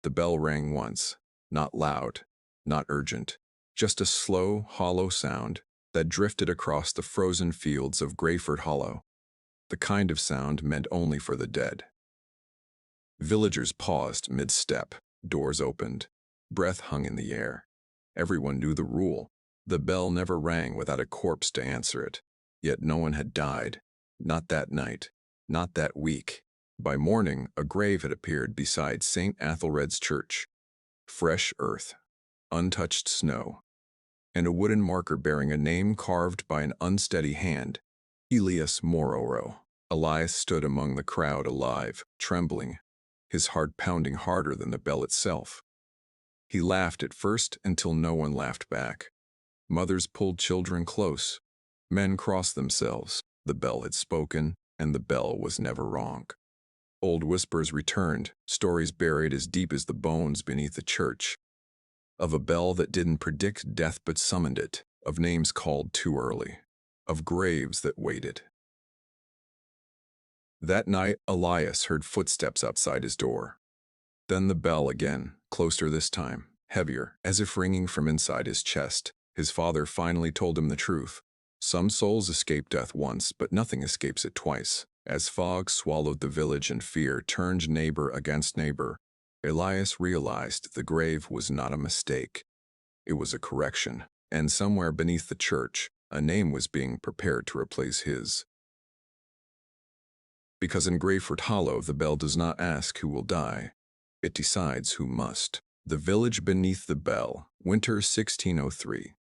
The bell rang once, not loud, not urgent, just a slow, hollow sound that drifted across the frozen fields of Graveford Hollow, the kind of sound meant only for the dead. Villagers paused mid-step, doors opened, breath hung in the air. Everyone knew the rule. The bell never rang without a corpse to answer it. Yet no one had died. Not that night. Not that week. By morning, a grave had appeared beside St. Athelred's church. Fresh earth, untouched snow, and a wooden marker bearing a name carved by an unsteady hand. Elias Morrow. Elias stood among the crowd, alive, trembling, his heart pounding harder than the bell itself. He laughed at first until no one laughed back. Mothers pulled children close. Men crossed themselves. The bell had spoken, and the bell was never wrong. Old whispers returned, stories buried as deep as the bones beneath the church. Of a bell that didn't predict death but summoned it, of names called too early, of graves that waited. That night, Elias heard footsteps outside his door. Then the bell again, closer this time, heavier, as if ringing from inside his chest. His father finally told him the truth. Some souls escape death once, but nothing escapes it twice. As fog swallowed the village and fear turned neighbor against neighbor, Elias realized the grave was not a mistake. It was a correction, and somewhere beneath the church, a name was being prepared to replace his. Because in Graveford Hollow, the bell does not ask who will die. It decides who must. The village beneath the bell, winter 1603.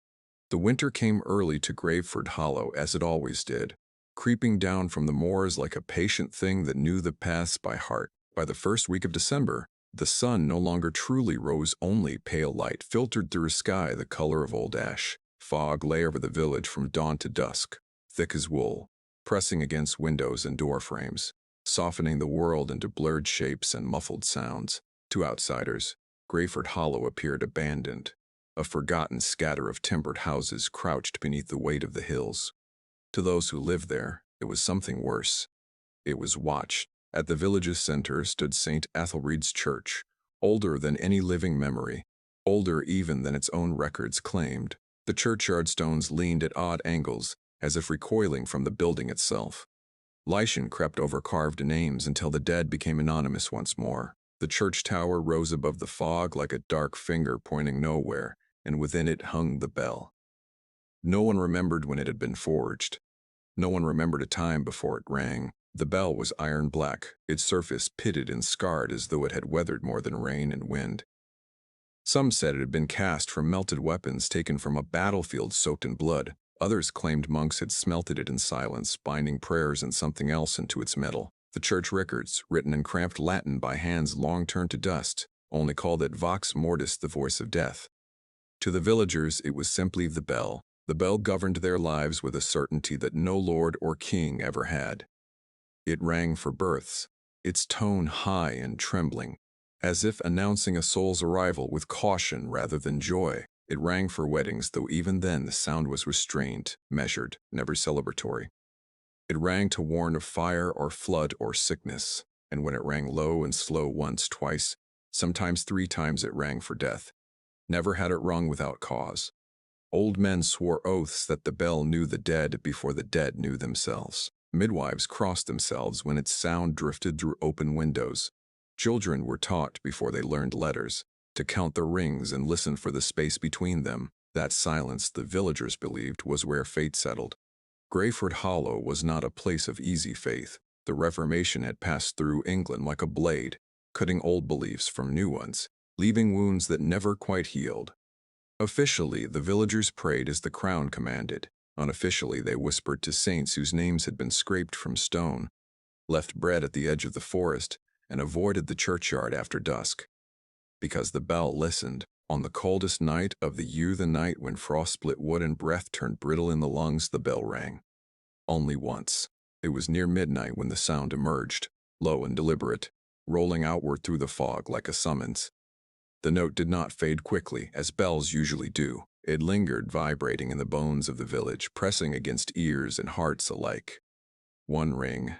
The winter came early to Graveford Hollow, as it always did, creeping down from the moors like a patient thing that knew the paths by heart. By the first week of December, the sun no longer truly rose, only pale light filtered through a sky the color of old ash. Fog lay over the village from dawn to dusk, thick as wool, pressing against windows and door frames, softening the world into blurred shapes and muffled sounds. To outsiders, Graveford Hollow appeared abandoned, a forgotten scatter of timbered houses crouched beneath the weight of the hills. To those who lived there, it was something worse. It was watched. At the village's center stood St. Athelred's church, older than any living memory, older even than its own records claimed. The churchyard stones leaned at odd angles, as if recoiling from the building itself. Lichen crept over carved names until the dead became anonymous once more. The church tower rose above the fog like a dark finger pointing nowhere, and within it hung the bell. No one remembered when it had been forged. No one remembered a time before it rang. The bell was iron black, its surface pitted and scarred as though it had weathered more than rain and wind. Some said it had been cast from melted weapons taken from a battlefield soaked in blood. Others claimed monks had smelted it in silence, binding prayers and something else into its metal. The church records, written in cramped Latin by hands long turned to dust, only called it vox mortis, the voice of death. To the villagers, it was simply the bell. The bell governed their lives with a certainty that no lord or king ever had. It rang for births, its tone high and trembling, as if announcing a soul's arrival with caution rather than joy. It rang for weddings, though even then the sound was restrained, measured, never celebratory. It rang to warn of fire or flood or sickness, and when it rang low and slow once, twice, sometimes 3 times, it rang for death. Never had it rung without cause. Old men swore oaths that the bell knew the dead before the dead knew themselves. Midwives crossed themselves when its sound drifted through open windows. Children were taught, before they learned letters, to count the rings and listen for the space between them. That silence, the villagers believed, was where fate settled. Graveford Hollow was not a place of easy faith. The Reformation had passed through England like a blade, cutting old beliefs from new ones, leaving wounds that never quite healed. Officially, the villagers prayed as the crown commanded. Unofficially, they whispered to saints whose names had been scraped from stone, left bread at the edge of the forest, and avoided the churchyard after dusk. Because the bell listened. On the coldest night of the year, the night when frost split wood and breath turned brittle in the lungs, the bell rang. Only once. It was near midnight when the sound emerged, low and deliberate, rolling outward through the fog like a summons. The note did not fade quickly, as bells usually do. It lingered, vibrating in the bones of the village, pressing against ears and hearts alike. One ring.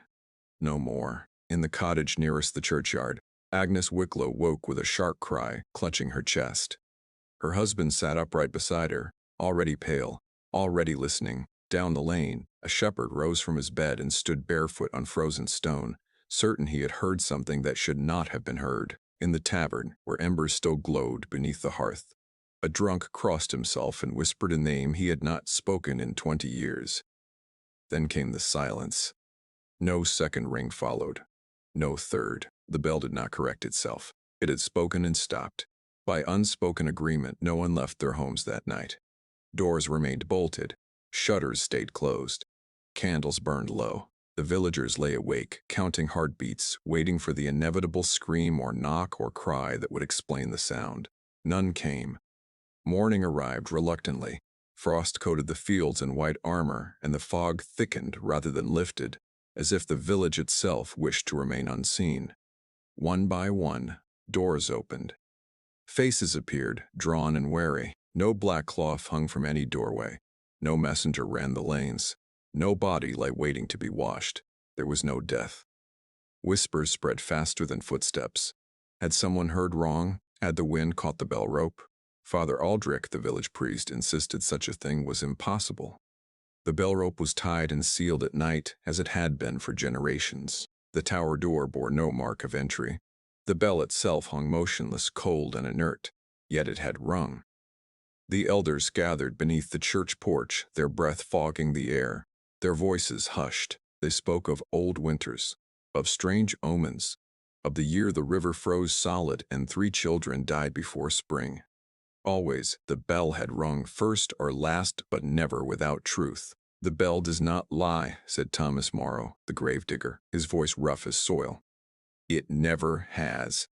No more. In the cottage nearest the churchyard, Agnes Wicklow woke with a sharp cry, clutching her chest. Her husband sat upright beside her, already pale, already listening. Down the lane, a shepherd rose from his bed and stood barefoot on frozen stone, certain he had heard something that should not have been heard. In the tavern, where embers still glowed beneath the hearth, a drunk crossed himself and whispered a name he had not spoken in 20 years. Then came the silence. No second ring followed. No third. The bell did not correct itself. It had spoken and stopped. By unspoken agreement, no one left their homes that night. Doors remained bolted. Shutters stayed closed. Candles burned low. The villagers lay awake, counting heartbeats, waiting for the inevitable scream or knock or cry that would explain the sound. None came. Morning arrived reluctantly. Frost coated the fields in white armor, and the fog thickened rather than lifted, as if the village itself wished to remain unseen. One by one, doors opened. Faces appeared, drawn and wary. No black cloth hung from any doorway. No messenger ran the lanes. No body lay waiting to be washed. There was no death. Whispers spread faster than footsteps. Had someone heard wrong? Had the wind caught the bell rope? Father Aldrich, the village priest, insisted such a thing was impossible. The bell rope was tied and sealed at night, as it had been for generations. The tower door bore no mark of entry. The bell itself hung motionless, cold and inert, yet it had rung. The elders gathered beneath the church porch, their breath fogging the air. Their voices hushed. They spoke of old winters, of strange omens, of the year the river froze solid and 3 children died before spring. Always, the bell had rung first or last, but never without truth. "The bell does not lie," said Thomas Morrow, the gravedigger, his voice rough as soil. "It never has."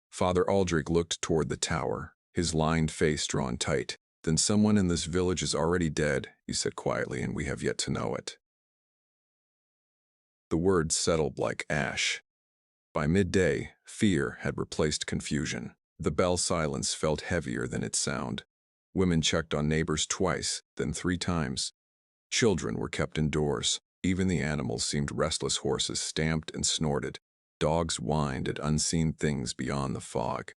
Father Aldrich looked toward the tower, his lined face drawn tight. "Then someone in this village is already dead," he said quietly, "and we have yet to know it." The words settled like ash. By midday, fear had replaced confusion. The bell silence felt heavier than its sound. Women checked on neighbors twice, then 3 times. Children were kept indoors. Even the animals seemed restless. Horses stamped and snorted. Dogs whined at unseen things beyond the fog.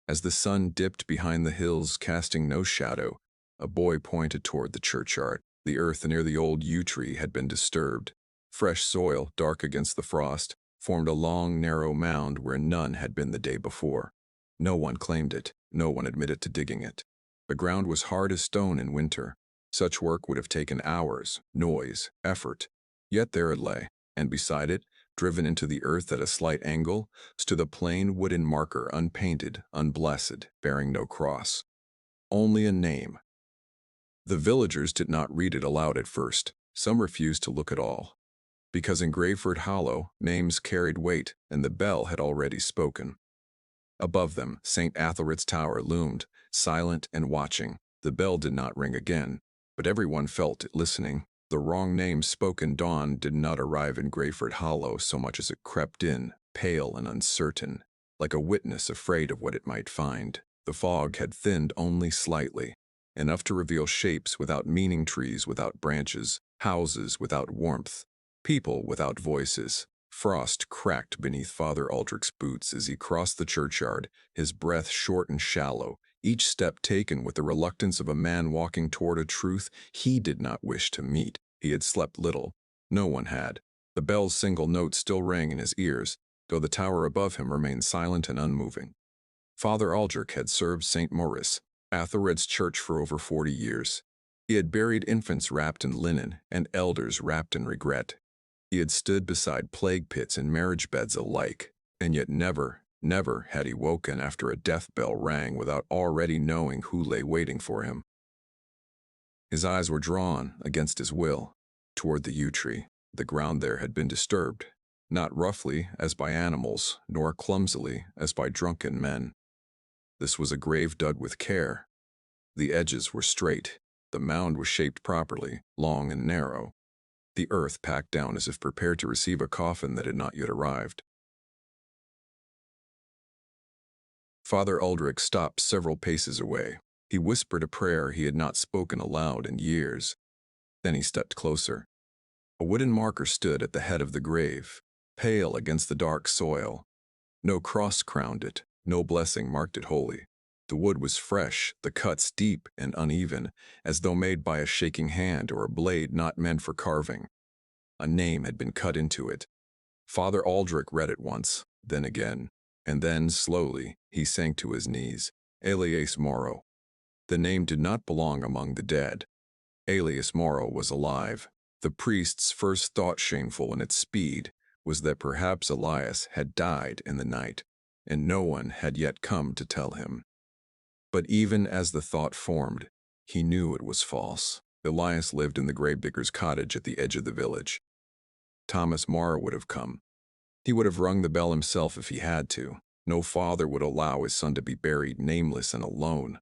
As the sun dipped behind the hills, casting no shadow, a boy pointed toward the churchyard. The earth near the old yew tree had been disturbed. Fresh soil, dark against the frost, formed a long, narrow mound where none had been the day before. No one claimed it. No one admitted to digging it. The ground was hard as stone in winter. Such work would have taken hours, noise, effort. Yet there it lay, and beside it, driven into the earth at a slight angle, stood a plain wooden marker, unpainted, unblessed, bearing no cross. Only a name. The villagers did not read it aloud at first. Some refused to look at all. Because in Graveford Hollow, names carried weight, and the bell had already spoken. Above them, St. Athelred's tower loomed, silent and watching. The bell did not ring again, but everyone felt it listening. The wrong name spoken dawn did not arrive in Graveford Hollow so much as it crept in, pale and uncertain, like a witness afraid of what it might find. The fog had thinned only slightly, enough to reveal shapes without meaning, trees without branches, houses without warmth, people without voices. Frost cracked beneath Father Aldrich's boots as he crossed the churchyard, his breath short and shallow, each step taken with the reluctance of a man walking toward a truth he did not wish to meet. He had slept little. No one had. The bell's single note still rang in his ears, though the tower above him remained silent and unmoving. Father Aldrich had served St. Maurice, Athered's church, for over 40 years. He had buried infants wrapped in linen and elders wrapped in regret. He had stood beside plague pits and marriage beds alike, and yet never had he woken after a death bell rang without already knowing who lay waiting for him. His eyes were drawn, against his will, toward the yew tree. The ground there had been disturbed, not roughly as by animals, nor clumsily as by drunken men. This was a grave dug with care. The edges were straight. The mound was shaped properly, long and narrow. The earth packed down as if prepared to receive a coffin that had not yet arrived. Father Aldrich stopped several paces away. He whispered a prayer he had not spoken aloud in years. Then he stepped closer. A wooden marker stood at the head of the grave. pale against the dark soil. No cross crowned it, no blessing marked it holy. The wood was fresh, the cuts deep and uneven, as though made by a shaking hand or a blade not meant for carving. A name had been cut into it. Father Aldrich read it once, then again, and then, slowly, he sank to his knees. Elias Morrow. The name did not belong among the dead. Elias Morrow was alive. The priest's first thought, shameful in its speed, was that perhaps Elias had died in the night, and no one had yet come to tell him. But even as the thought formed, he knew it was false. Elias lived in the gravedigger's cottage at the edge of the village. Thomas Morrow would have come. He would have rung the bell himself if he had to. No father would allow his son to be buried nameless and alone.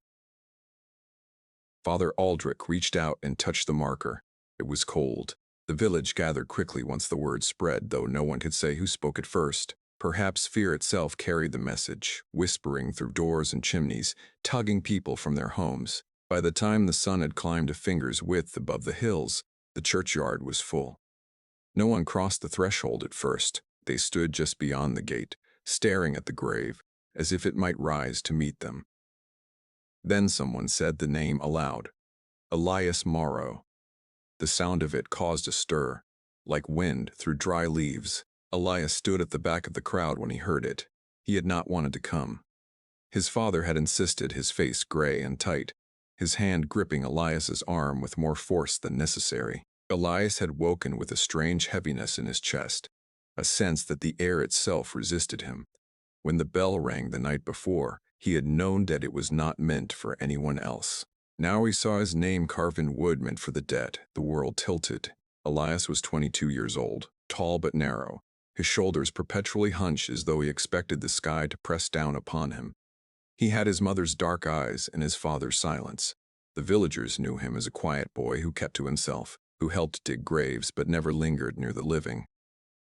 Father Aldrich reached out and touched the marker. It was cold. The village gathered quickly once the word spread, though no one could say who spoke it first. Perhaps fear itself carried the message, whispering through doors and chimneys, tugging people from their homes. By the time the sun had climbed a finger's width above the hills, the churchyard was full. No one crossed the threshold at first. They stood just beyond the gate, staring at the grave, as if it might rise to meet them. Then someone said the name aloud. Elias Morrow. The sound of it caused a stir, like wind through dry leaves. Elias stood at the back of the crowd when he heard it. He had not wanted to come. His father had insisted, his face gray and tight, his hand gripping Elias's arm with more force than necessary. Elias had woken with a strange heaviness in his chest, a sense that the air itself resisted him. When the bell rang the night before, he had known that it was not meant for anyone else. Now he saw his name carved in wood meant for the dead. The world tilted. Elias was 22 years old, tall but narrow, his shoulders perpetually hunched as though he expected the sky to press down upon him. He had his mother's dark eyes and his father's silence. The villagers knew him as a quiet boy who kept to himself, who helped dig graves but never lingered near the living.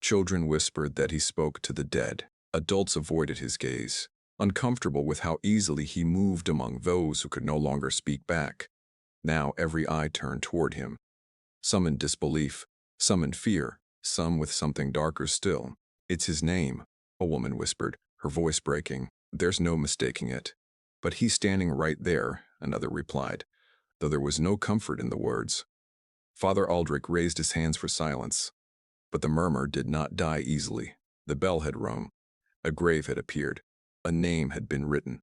Children whispered that he spoke to the dead. Adults avoided his gaze, uncomfortable with how easily he moved among those who could no longer speak back. Now every eye turned toward him, some in disbelief, some in fear, some with something darker still. "It's his name," a woman whispered, her voice breaking. "There's no mistaking it." "But he's standing right there," another replied, though there was no comfort in the words. Father Aldrich raised his hands for silence, but the murmur did not die easily. The bell had rung. A grave had appeared. A name had been written.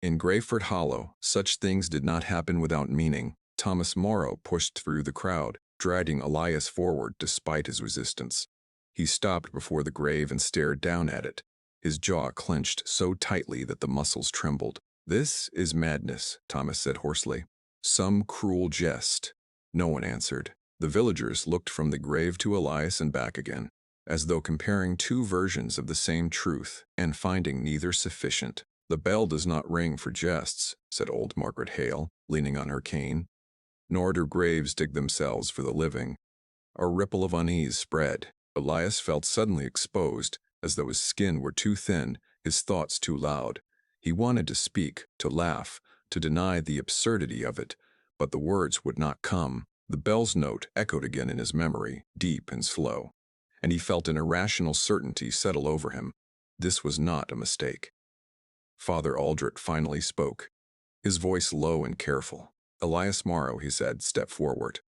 In Graveford Hollow, such things did not happen without meaning. Thomas Morrow pushed through the crowd, dragging Elias forward despite his resistance. He stopped before the grave and stared down at it, his jaw clenched so tightly that the muscles trembled. "This is madness," Thomas said hoarsely. "Some cruel jest." No one answered. The villagers looked from the grave to Elias and back again, as though comparing two versions of the same truth and finding neither sufficient. "The bell does not ring for jests," said old Margaret Hale, leaning on her cane. "Nor do graves dig themselves for the living." A ripple of unease spread. Elias felt suddenly exposed, as though his skin were too thin, his thoughts too loud. He wanted to speak, to laugh, to deny the absurdity of it, but the words would not come. The bell's note echoed again in his memory, deep and slow, and he felt an irrational certainty settle over him. This was not a mistake. Father Aldrich finally spoke, his voice low and careful. "Elias Morrow," he said, "step forward."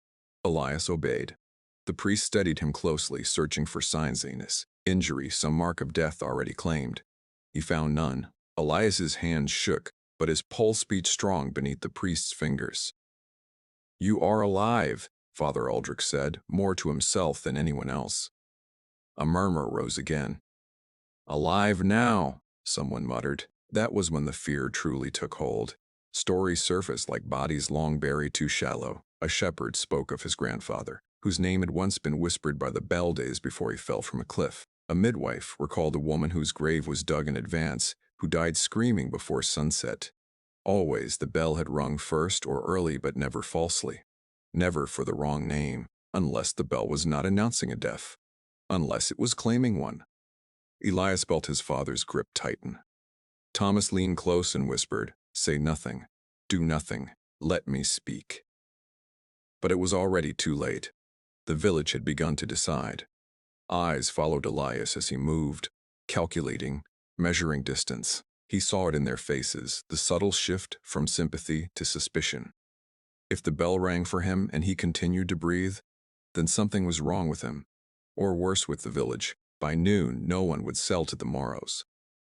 Elias obeyed. The priest studied him closely, searching for signs of illness, injury, some mark of death already claimed. He found none. Elias's hands shook, but his pulse beat strong beneath the priest's fingers. "You are alive," Father Aldrich said, more to himself than anyone else. A murmur rose again. "Alive now," someone muttered. That was when the fear truly took hold. Stories surfaced like bodies long buried too shallow. A shepherd spoke of his grandfather, whose name had once been whispered by the bell days before he fell from a cliff. A midwife recalled a woman whose grave was dug in advance, who died screaming before sunset. Always the bell had rung first or early, but never falsely. Never for the wrong name, unless the bell was not announcing a death. Unless it was claiming one. Elias felt his father's grip tighten. Thomas leaned close and whispered, "Say nothing. Do nothing. Let me speak." But it was already too late. The village had begun to decide. Eyes followed Elias as he moved, calculating, measuring distance. He saw it in their faces, the subtle shift from sympathy to suspicion. If the bell rang for him and he continued to breathe, then something was wrong with him, or worse with the village. By noon, no one would sell to the Morrows.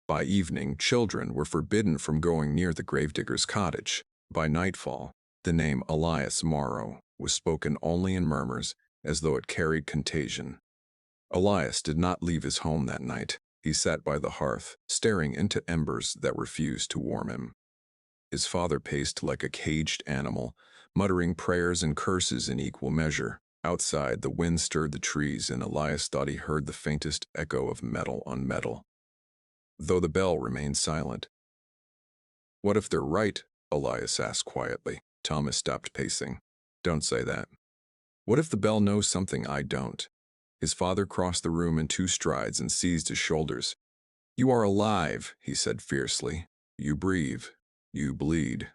By evening, children were forbidden from going near the gravedigger's cottage. By nightfall, the name Elias Morrow was spoken only in murmurs, as though it carried contagion. Elias did not leave his home that night. He sat by the hearth, staring into embers that refused to warm him. His father paced like a caged animal, muttering prayers and curses in equal measure. Outside, the wind stirred the trees, and Elias thought he heard the faintest echo of metal on metal, though the bell remained silent. "What if they're right?" Elias asked quietly. Thomas stopped pacing. "Don't say that. What if the bell knows something I don't?" His father crossed the room in 2 strides and seized his shoulders. "You are alive," he said fiercely. "You breathe. You bleed.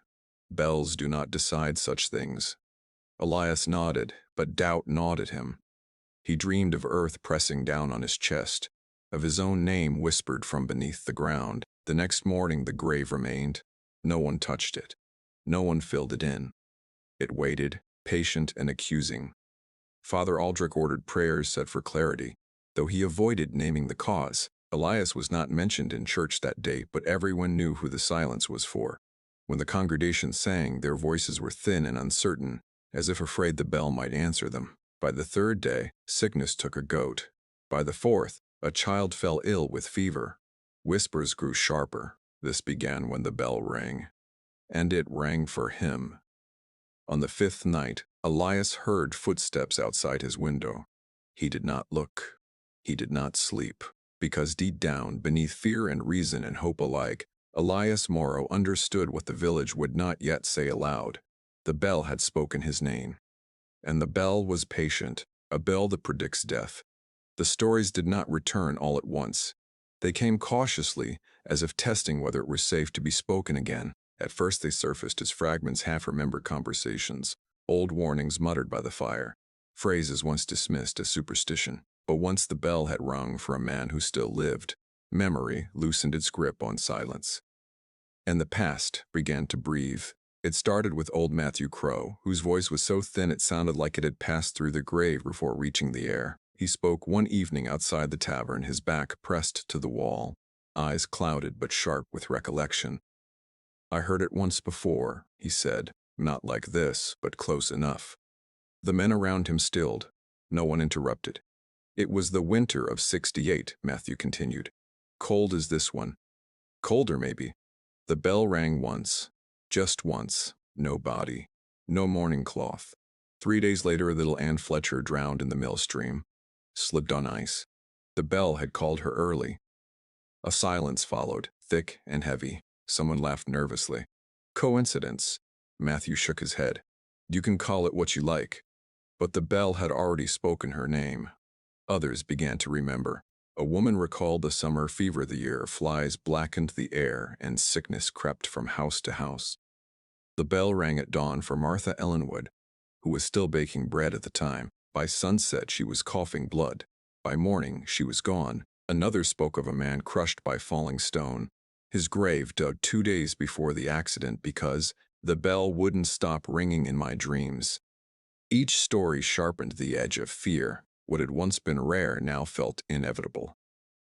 Bells do not decide such things." Elias nodded, but doubt gnawed at him. He dreamed of earth pressing down on his chest, of his own name whispered from beneath the ground. The next morning the grave remained. No one touched it. No one filled it in. It waited, patient and accusing. Father Aldrich ordered prayers said for clarity, though he avoided naming the cause. Elias was not mentioned in church that day, but everyone knew who the silence was for. When the congregation sang, their voices were thin and uncertain, as if afraid the bell might answer them. By the 3rd day, sickness took a goat. By the 4th, a child fell ill with fever. Whispers grew sharper. This began when the bell rang. And it rang for him. On the 5th night, Elias heard footsteps outside his window. He did not look. He did not sleep. Because deep down, beneath fear and reason and hope alike, Elias Morrow understood what the village would not yet say aloud. The bell had spoken his name. And the bell was patient, a bell that predicts death. The stories did not return all at once. They came cautiously, as if testing whether it were safe to be spoken again. At first they surfaced as fragments, half-remembered conversations, old warnings muttered by the fire, phrases once dismissed as superstition. But once the bell had rung for a man who still lived, memory loosened its grip on silence. And the past began to breathe. It started with old Matthew Crow, whose voice was so thin it sounded like it had passed through the grave before reaching the air. He spoke one evening outside the tavern, his back pressed to the wall, eyes clouded but sharp with recollection. "I heard it once before," he said, "not like this, but close enough." The men around him stilled. No one interrupted. "It was the winter of '68, Matthew continued. "Cold as this one. Colder, maybe. The bell rang once. Just once. No body. No mourning cloth. 3 days later, little Anne Fletcher drowned in the mill stream. Slipped on ice. The bell had called her early." A silence followed, thick and heavy. Someone laughed nervously. "Coincidence." Matthew shook his head. "You can call it what you like." But the bell had already spoken her name. Others began to remember. A woman recalled the summer fever the year flies blackened the air and sickness crept from house to house. The bell rang at dawn for Martha Ellenwood, who was still baking bread at the time. By sunset she was coughing blood. By morning she was gone. Another spoke of a man crushed by falling stone, his grave dug 2 days before the accident because the bell wouldn't stop ringing in my dreams. Each story sharpened the edge of fear. What had once been rare now felt inevitable.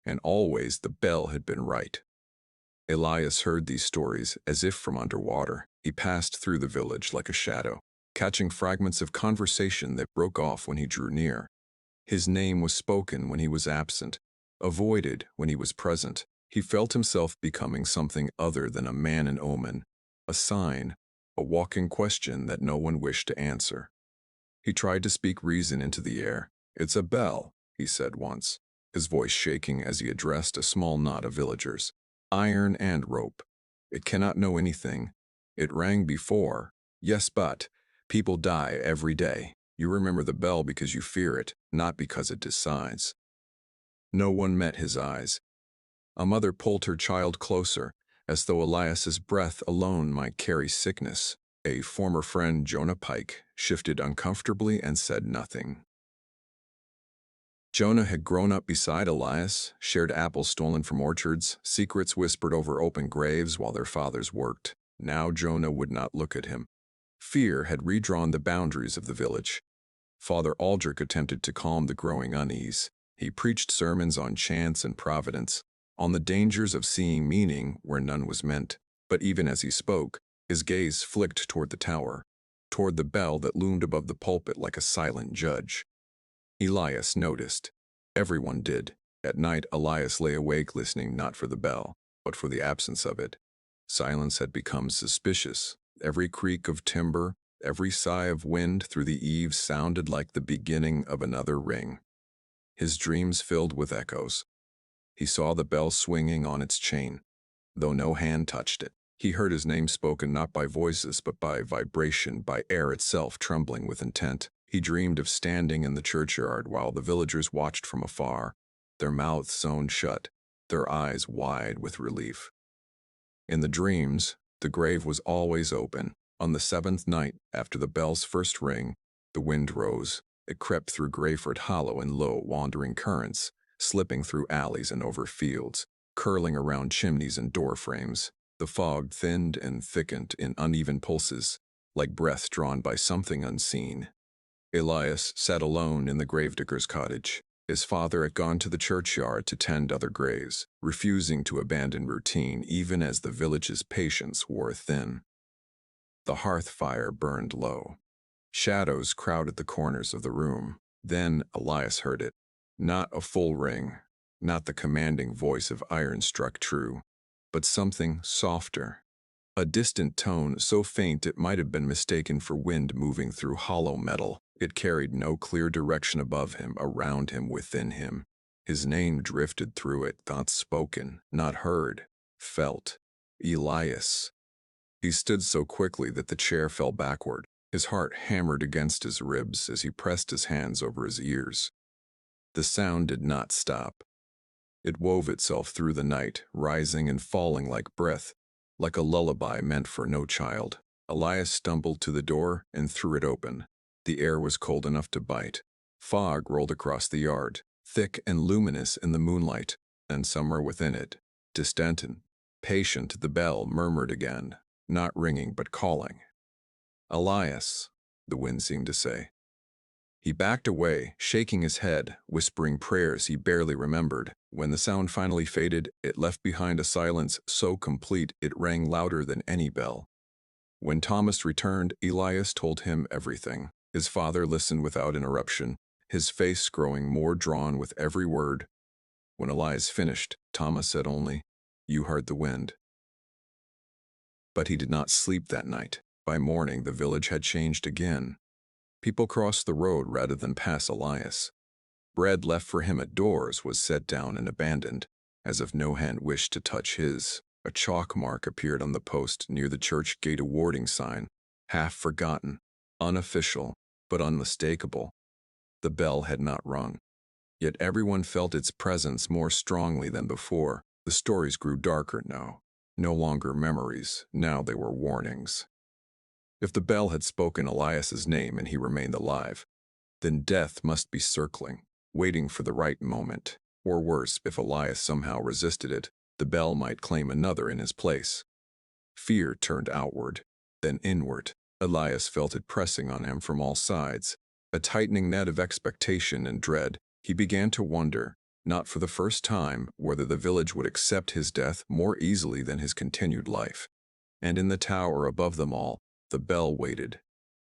And always the bell had been right. Elias heard these stories as if from underwater. He passed through the village like a shadow, catching fragments of conversation that broke off when he drew near. His name was spoken when he was absent, avoided when he was present. He felt himself becoming something other than a man and omen, a sign, a walking question that no one wished to answer. He tried to speak reason into the air. "It's a bell," he said once, his voice shaking as he addressed a small knot of villagers. "Iron and rope. It cannot know anything. It rang before. Yes, but people die every day. You remember the bell because you fear it, not because it decides." No one met his eyes. A mother pulled her child closer, as though Elias's breath alone might carry sickness. A former friend, Jonah Pike, shifted uncomfortably and said nothing. Jonah had grown up beside Elias, shared apples stolen from orchards, secrets whispered over open graves while their fathers worked. Now Jonah would not look at him. Fear had redrawn the boundaries of the village. Father Aldrich attempted to calm the growing unease. He preached sermons on chance and providence, on the dangers of seeing meaning where none was meant. But even as he spoke, his gaze flicked toward the tower, toward the bell that loomed above the pulpit like a silent judge. Elias noticed. Everyone did. At night, Elias lay awake listening not for the bell, but for the absence of it. Silence had become suspicious. Every creak of timber, every sigh of wind through the eaves sounded like the beginning of another ring. His dreams filled with echoes. He saw the bell swinging on its chain, though no hand touched it. He heard his name spoken not by voices but by vibration, by air itself trembling with intent. He dreamed of standing in the churchyard while the villagers watched from afar, their mouths sewn shut, their eyes wide with relief. In the dreams, the grave was always open. On the 7th night after the bell's first ring, the wind rose. It crept through Graveford Hollow in low, wandering currents, slipping through alleys and over fields, curling around chimneys and door frames. The fog thinned and thickened in uneven pulses, like breath drawn by something unseen. Elias sat alone in the gravedigger's cottage. His father had gone to the churchyard to tend other graves, refusing to abandon routine even as the village's patience wore thin. The hearth fire burned low. Shadows crowded the corners of the room. Then Elias heard it. Not a full ring, not the commanding voice of iron struck true, but something softer. A distant tone so faint it might have been mistaken for wind moving through hollow metal. It carried no clear direction above him, around him, within him. His name drifted through it, not spoken, not heard, felt. Elias. He stood so quickly that the chair fell backward. His heart hammered against his ribs as he pressed his hands over his ears. The sound did not stop. It wove itself through the night, rising and falling like breath, like a lullaby meant for no child. Elias stumbled to the door and threw it open. The air was cold enough to bite. Fog rolled across the yard, thick and luminous in the moonlight, and somewhere within it, distant and patient, the bell murmured again, not ringing but calling. "Elias," the wind seemed to say. He backed away, shaking his head, whispering prayers he barely remembered. When the sound finally faded, it left behind a silence so complete it rang louder than any bell. When Thomas returned, Elias told him everything. His father listened without interruption, his face growing more drawn with every word. When Elias finished, Thomas said only, "You heard the wind." But he did not sleep that night. By morning, the village had changed again. People crossed the road rather than pass Elias. Bread left for him at doors was set down and abandoned, as if no hand wished to touch his. A chalk mark appeared on the post near the church gate, a warning sign, half forgotten, unofficial, but unmistakable. The bell had not rung. Yet everyone felt its presence more strongly than before. The stories grew darker now. No longer memories, now they were warnings. If the bell had spoken Elias's name and he remained alive, then death must be circling, waiting for the right moment. Or worse, if Elias somehow resisted it, the bell might claim another in his place. Fear turned outward, then inward. Elias felt it pressing on him from all sides, a tightening net of expectation and dread. He began to wonder, not for the first time, whether the village would accept his death more easily than his continued life. And in the tower above them all, the bell waited,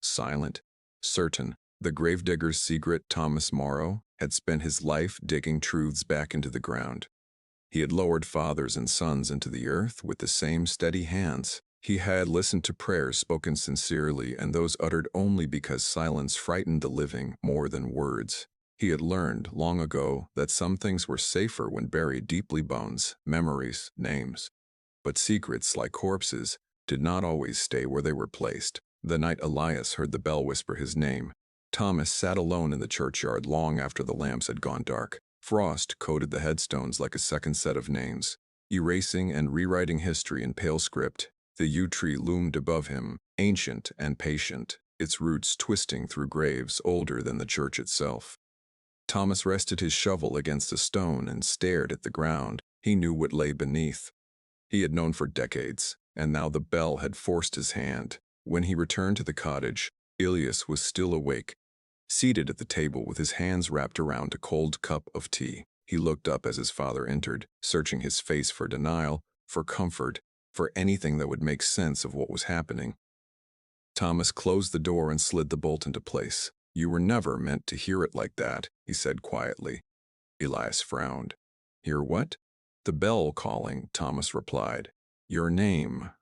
silent, certain. The gravedigger's secret, Elias Morrow, had spent his life digging truths back into the ground. He had lowered fathers and sons into the earth with the same steady hands. He had listened to prayers spoken sincerely and those uttered only because silence frightened the living more than words. He had learned long ago that some things were safer when buried deeply: bones, memories, names. But secrets, like corpses, did not always stay where they were placed. The night Elias heard the bell whisper his name, Thomas sat alone in the churchyard long after the lamps had gone dark. Frost coated the headstones like a second set of names, erasing and rewriting history in pale script. The yew tree loomed above him, ancient and patient, its roots twisting through graves older than the church itself. Thomas rested his shovel against a stone and stared at the ground. He knew what lay beneath. He had known for decades, and now the bell had forced his hand. When he returned to the cottage, Elias was still awake, seated at the table with his hands wrapped around a cold cup of tea. He looked up as his father entered, searching his face for denial, for comfort, for anything that would make sense of what was happening. Thomas closed the door and slid the bolt into place. "You were never meant to hear it like that," he said quietly. Elias frowned. "Hear what?" "The bell calling," Thomas replied. "Your name."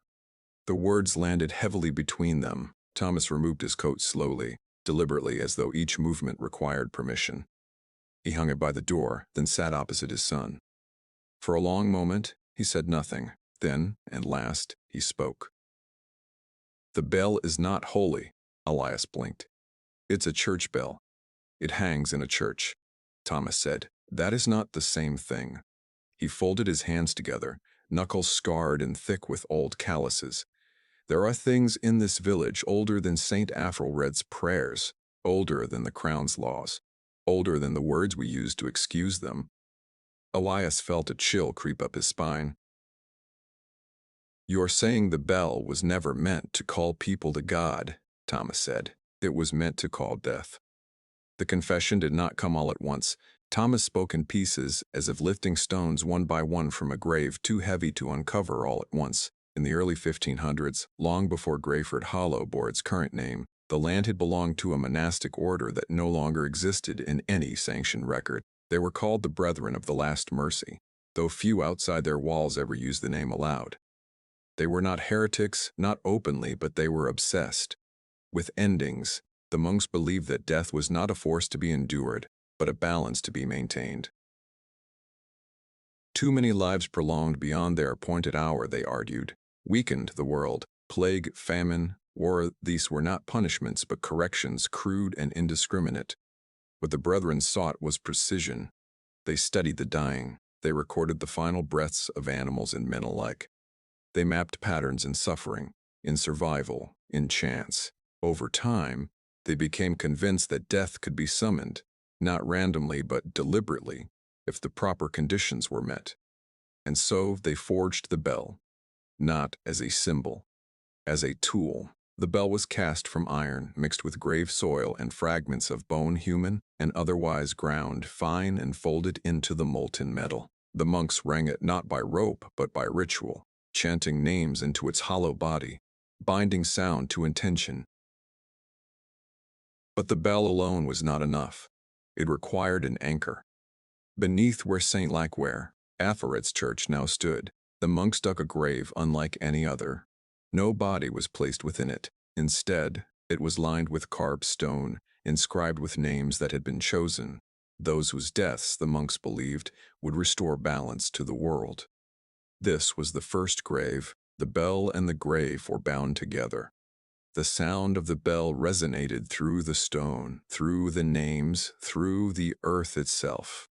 The words landed heavily between them. Thomas removed his coat slowly, deliberately, as though each movement required permission. He hung it by the door, then sat opposite his son. For a long moment, he said nothing. Then, and last, he spoke. "The bell is not holy," Elias blinked. "It's a church bell. It hangs in a church," Thomas said. "That is not the same thing." He folded his hands together, knuckles scarred and thick with old calluses. "There are things in this village older than St. Athelred's prayers, older than the crown's laws, older than the words we use to excuse them." Elias felt a chill creep up his spine. "You're saying the bell was never meant to call people to God," Thomas said. "It was meant to call death." The confession did not come all at once. Thomas spoke in pieces, as if lifting stones one by one from a grave too heavy to uncover all at once. In the early 1500s, long before Graveford Hollow bore its current name, the land had belonged to a monastic order that no longer existed in any sanctioned record. They were called the Brethren of the Last Mercy, though few outside their walls ever used the name aloud. They were not heretics, not openly, but they were obsessed with endings. The monks believed that death was not a force to be endured, but a balance to be maintained. Too many lives prolonged beyond their appointed hour, they argued, weakened the world. Plague, famine, war, these were not punishments but corrections, crude and indiscriminate. What the Brethren sought was precision. They studied the dying. They recorded the final breaths of animals and men alike. They mapped patterns in suffering, in survival, in chance. Over time, they became convinced that death could be summoned, not randomly but deliberately, if the proper conditions were met. And so they forged the bell, not as a symbol, as a tool. The bell was cast from iron, mixed with grave soil and fragments of bone, human and otherwise, ground fine and folded into the molten metal. The monks rang it not by rope but by ritual, chanting names into its hollow body, binding sound to intention. But the bell alone was not enough. It required an anchor. Beneath where St. Lacware, Athelred's church, now stood, the monks dug a grave unlike any other. No body was placed within it. Instead, it was lined with carved stone, inscribed with names that had been chosen, those whose deaths, the monks believed, would restore balance to the world. This was the first grave. The bell and the grave were bound together. The sound of the bell resonated through the stone, through the names, through the earth itself.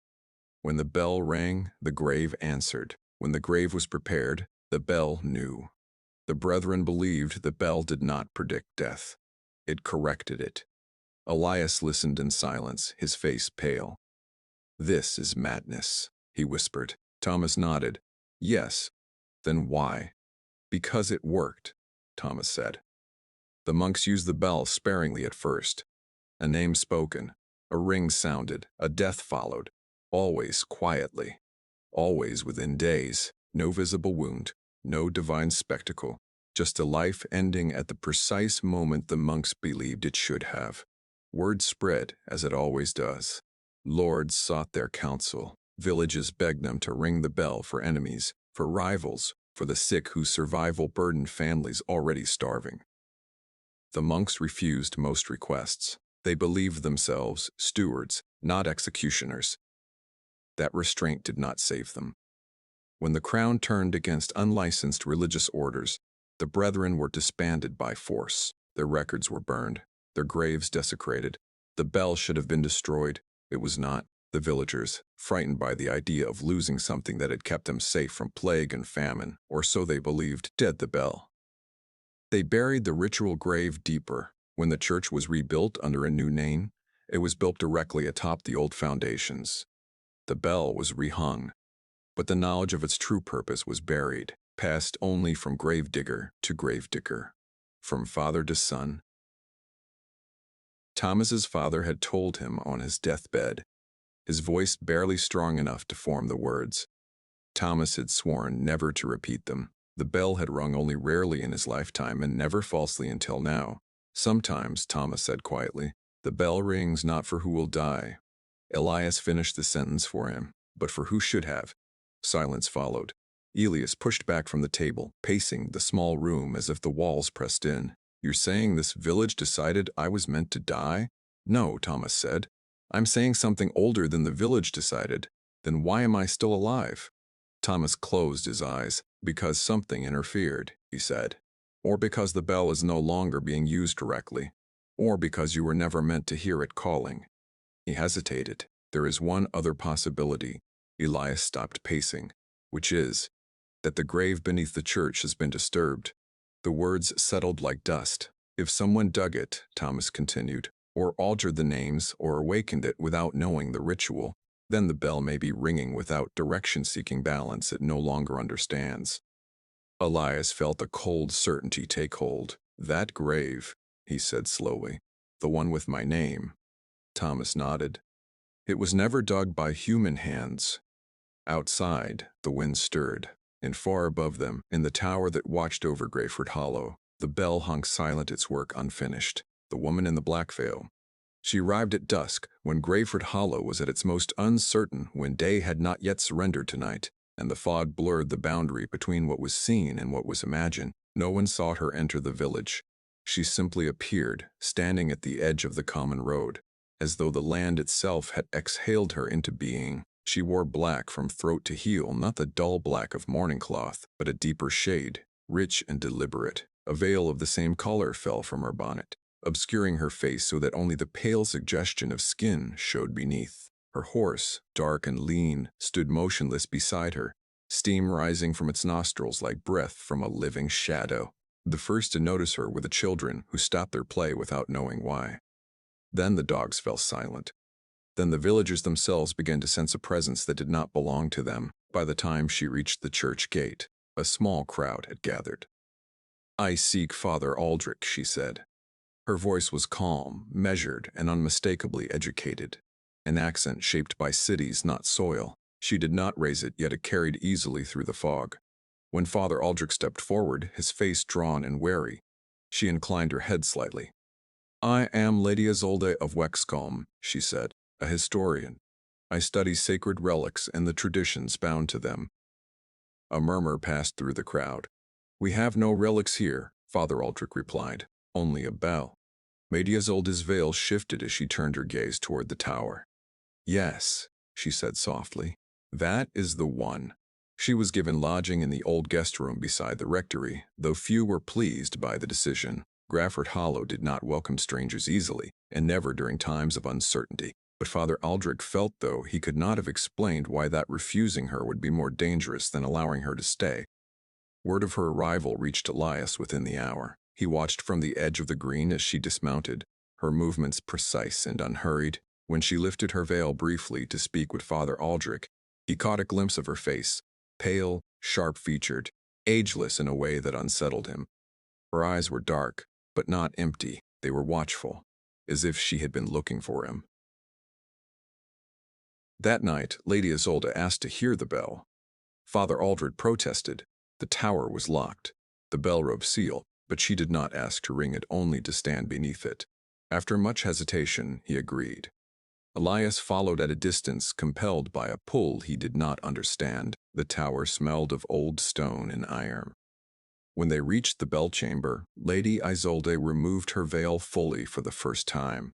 When the bell rang, the grave answered. When the grave was prepared, the bell knew. The Brethren believed the bell did not predict death. It corrected it. Elias listened in silence, his face pale. "This is madness," he whispered. Thomas nodded. "Yes." "Then why?" "Because it worked," Thomas said. The monks used the bell sparingly at first. A name spoken, a ring sounded, a death followed, always quietly, always within days. No visible wound, no divine spectacle, just a life ending at the precise moment the monks believed it should have. Word spread, as it always does. Lords sought their counsel. Villages begged them to ring the bell for enemies, for rivals, for the sick whose survival burdened families already starving. The monks refused most requests. They believed themselves stewards, not executioners. That restraint did not save them. When the crown turned against unlicensed religious orders, the Brethren were disbanded by force. Their records were burned, their graves desecrated. The bell should have been destroyed. It was not. The villagers, frightened by the idea of losing something that had kept them safe from plague and famine, or so they believed, dead the bell. They buried the ritual grave deeper. When the church was rebuilt under a new name, It was built directly atop the old foundations. The bell was rehung, but the knowledge of its true purpose was buried, passed only from gravedigger to gravedigger, from father to son. Thomas's father had told him on his deathbed, his voice barely strong enough to form the words. Thomas had sworn never to repeat them. The bell had rung only rarely in his lifetime and never falsely until now. Sometimes, Thomas said quietly, the bell rings not for who will die. Elias finished the sentence for him, but for who should have. Silence followed. Elias pushed back from the table, pacing the small room as if the walls pressed in. You're saying this village decided I was meant to die? No, Thomas said. I'm saying something older than the village decided. Then why am I still alive? Thomas closed his eyes. Because something interfered, he said. Or because the bell is no longer being used correctly. Or because you were never meant to hear it calling. He hesitated. There is one other possibility. Elias stopped pacing, which is that the grave beneath the church has been disturbed. The words settled like dust. If someone dug it, Thomas continued, or altered the names or awakened it without knowing the ritual, then the bell may be ringing without direction-seeking balance it no longer understands. Elias felt a cold certainty take hold. That grave, he said slowly, the one with my name. Thomas nodded. It was never dug by human hands. Outside, the wind stirred, and far above them, in the tower that watched over Graveford Hollow, the bell hung silent, its work unfinished. The woman in the black veil. She arrived at dusk, when Graveford Hollow was at its most uncertain, when day had not yet surrendered to night, and the fog blurred the boundary between what was seen and what was imagined. No one saw her enter the village. She simply appeared, standing at the edge of the common road, as though the land itself had exhaled her into being. She wore black from throat to heel, not the dull black of mourning cloth, but a deeper shade, rich and deliberate. A veil of the same color fell from her bonnet, obscuring her face so that only the pale suggestion of skin showed beneath. Her horse, dark and lean, stood motionless beside her, steam rising from its nostrils like breath from a living shadow. The first to notice her were the children, who stopped their play without knowing why. Then the dogs fell silent. Then the villagers themselves began to sense a presence that did not belong to them. By the time she reached the church gate, a small crowd had gathered. I seek Father Aldrich, she said. Her voice was calm, measured, and unmistakably educated, an accent shaped by cities, not soil. She did not raise it, yet it carried easily through the fog. When Father Aldrich stepped forward, his face drawn and wary, she inclined her head slightly. I am Lady Isolde of Wexcombe, she said, a historian. I study sacred relics and the traditions bound to them. A murmur passed through the crowd. We have no relics here, Father Aldrich replied, only a bell. Lady Isolde's veil shifted as she turned her gaze toward the tower. Yes, she said softly, that is the one. She was given lodging in the old guest room beside the rectory, though few were pleased by the decision. Graveford Hollow did not welcome strangers easily, and never during times of uncertainty. But Father Aldrich felt, though he could not have explained, why that refusing her would be more dangerous than allowing her to stay. Word of her arrival reached Elias within the hour. He watched from the edge of the green as she dismounted, her movements precise and unhurried. When she lifted her veil briefly to speak with Father Aldrich, he caught a glimpse of her face, pale, sharp-featured, ageless in a way that unsettled him. Her eyes were dark, but not empty. They were watchful, as if she had been looking for him. That night, Lady Isolde asked to hear the bell. Father Aldrich protested. The tower was locked, the bell rope sealed, but she did not ask to ring it, only to stand beneath it. After much hesitation, he agreed. Elias followed at a distance, compelled by a pull he did not understand. The tower smelled of old stone and iron. When they reached the bell chamber, Lady Isolde removed her veil fully for the first time.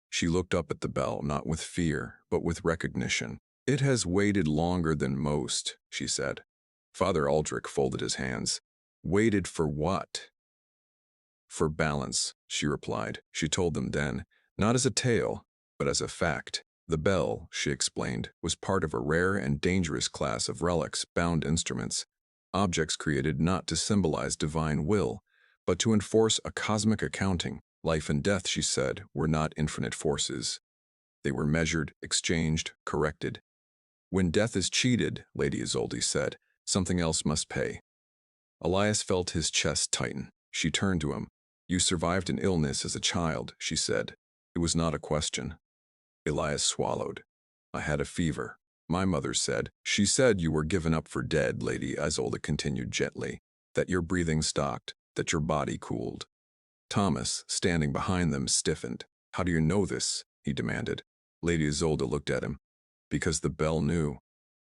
She looked up at the bell, not with fear, but with recognition. It has waited longer than most, she said. Father Aldrich folded his hands. Waited for what? For balance, she replied. She told them then, not as a tale, but as a fact. The bell, she explained, was part of a rare and dangerous class of relics, bound instruments, objects created not to symbolize divine will, but to enforce a cosmic accounting. Life and death, she said, were not infinite forces. They were measured, exchanged, corrected. When death is cheated, Lady Isolde said, something else must pay. Elias felt his chest tighten. She turned to him. You survived an illness as a child, she said. It was not a question. Elias swallowed. I had a fever. My mother said. She said you were given up for dead, Lady Isolde continued gently, that your breathing stopped, that your body cooled. Thomas, standing behind them, stiffened. How do you know this? He demanded. Lady Isolde looked at him. Because the bell knew.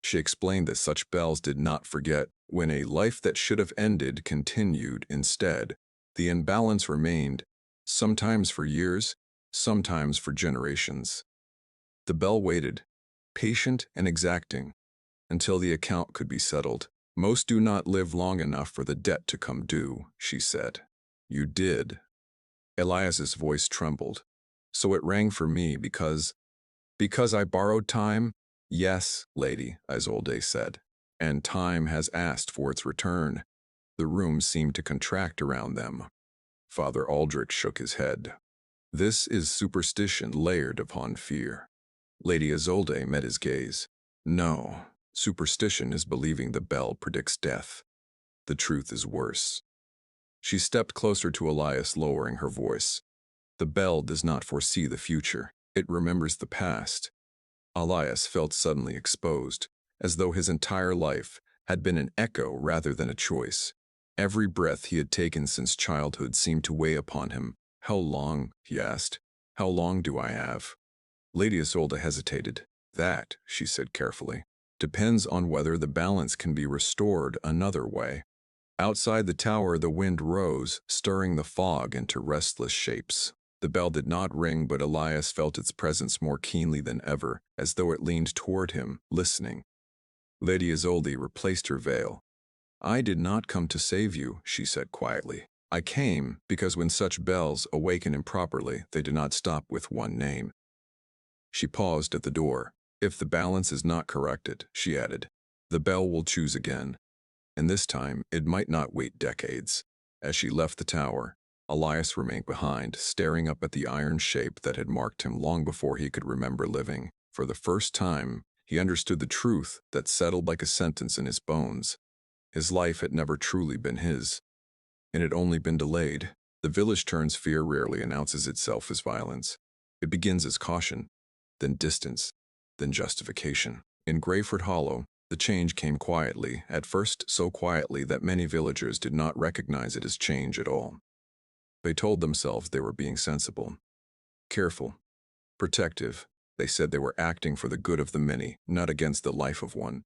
She explained that such bells did not forget. When a life that should have ended continued instead, the imbalance remained, sometimes for years, sometimes for generations. The bell waited, patient and exacting, until the account could be settled. Most do not live long enough for the debt to come due, she said. You did. Elias's voice trembled. So it rang for me because I borrowed time? Yes, Lady Isolde said. And time has asked for its return. The room seemed to contract around them. Father Aldrich shook his head. This is superstition layered upon fear. Lady Isolde met his gaze. No, superstition is believing the bell predicts death. The truth is worse. She stepped closer to Elias, lowering her voice. The bell does not foresee the future. It remembers the past. Elias felt suddenly exposed, as though his entire life had been an echo rather than a choice. Every breath he had taken since childhood seemed to weigh upon him. How long, he asked. How long do I have? Lady Isolde hesitated. That, she said carefully, depends on whether the balance can be restored another way. Outside the tower the wind rose, stirring the fog into restless shapes. The bell did not ring, but Elias felt its presence more keenly than ever, as though it leaned toward him, listening. Lady Isolde replaced her veil. I did not come to save you, she said quietly. I came because when such bells awaken improperly, they do not stop with one name. She paused at the door. If the balance is not corrected, she added, the bell will choose again. And this time, it might not wait decades. As she left the tower, Elias remained behind, staring up at the iron shape that had marked him long before he could remember living. For the first time, he understood the truth that settled like a sentence in his bones. His life had never truly been his. It had only been delayed. The village turns fear rarely announces itself as violence. It begins as caution, then distance, then justification. In Graveford Hollow, the change came quietly, at first so quietly that many villagers did not recognize it as change at all. They told themselves they were being sensible, careful, protective. They said they were acting for the good of the many, not against the life of one.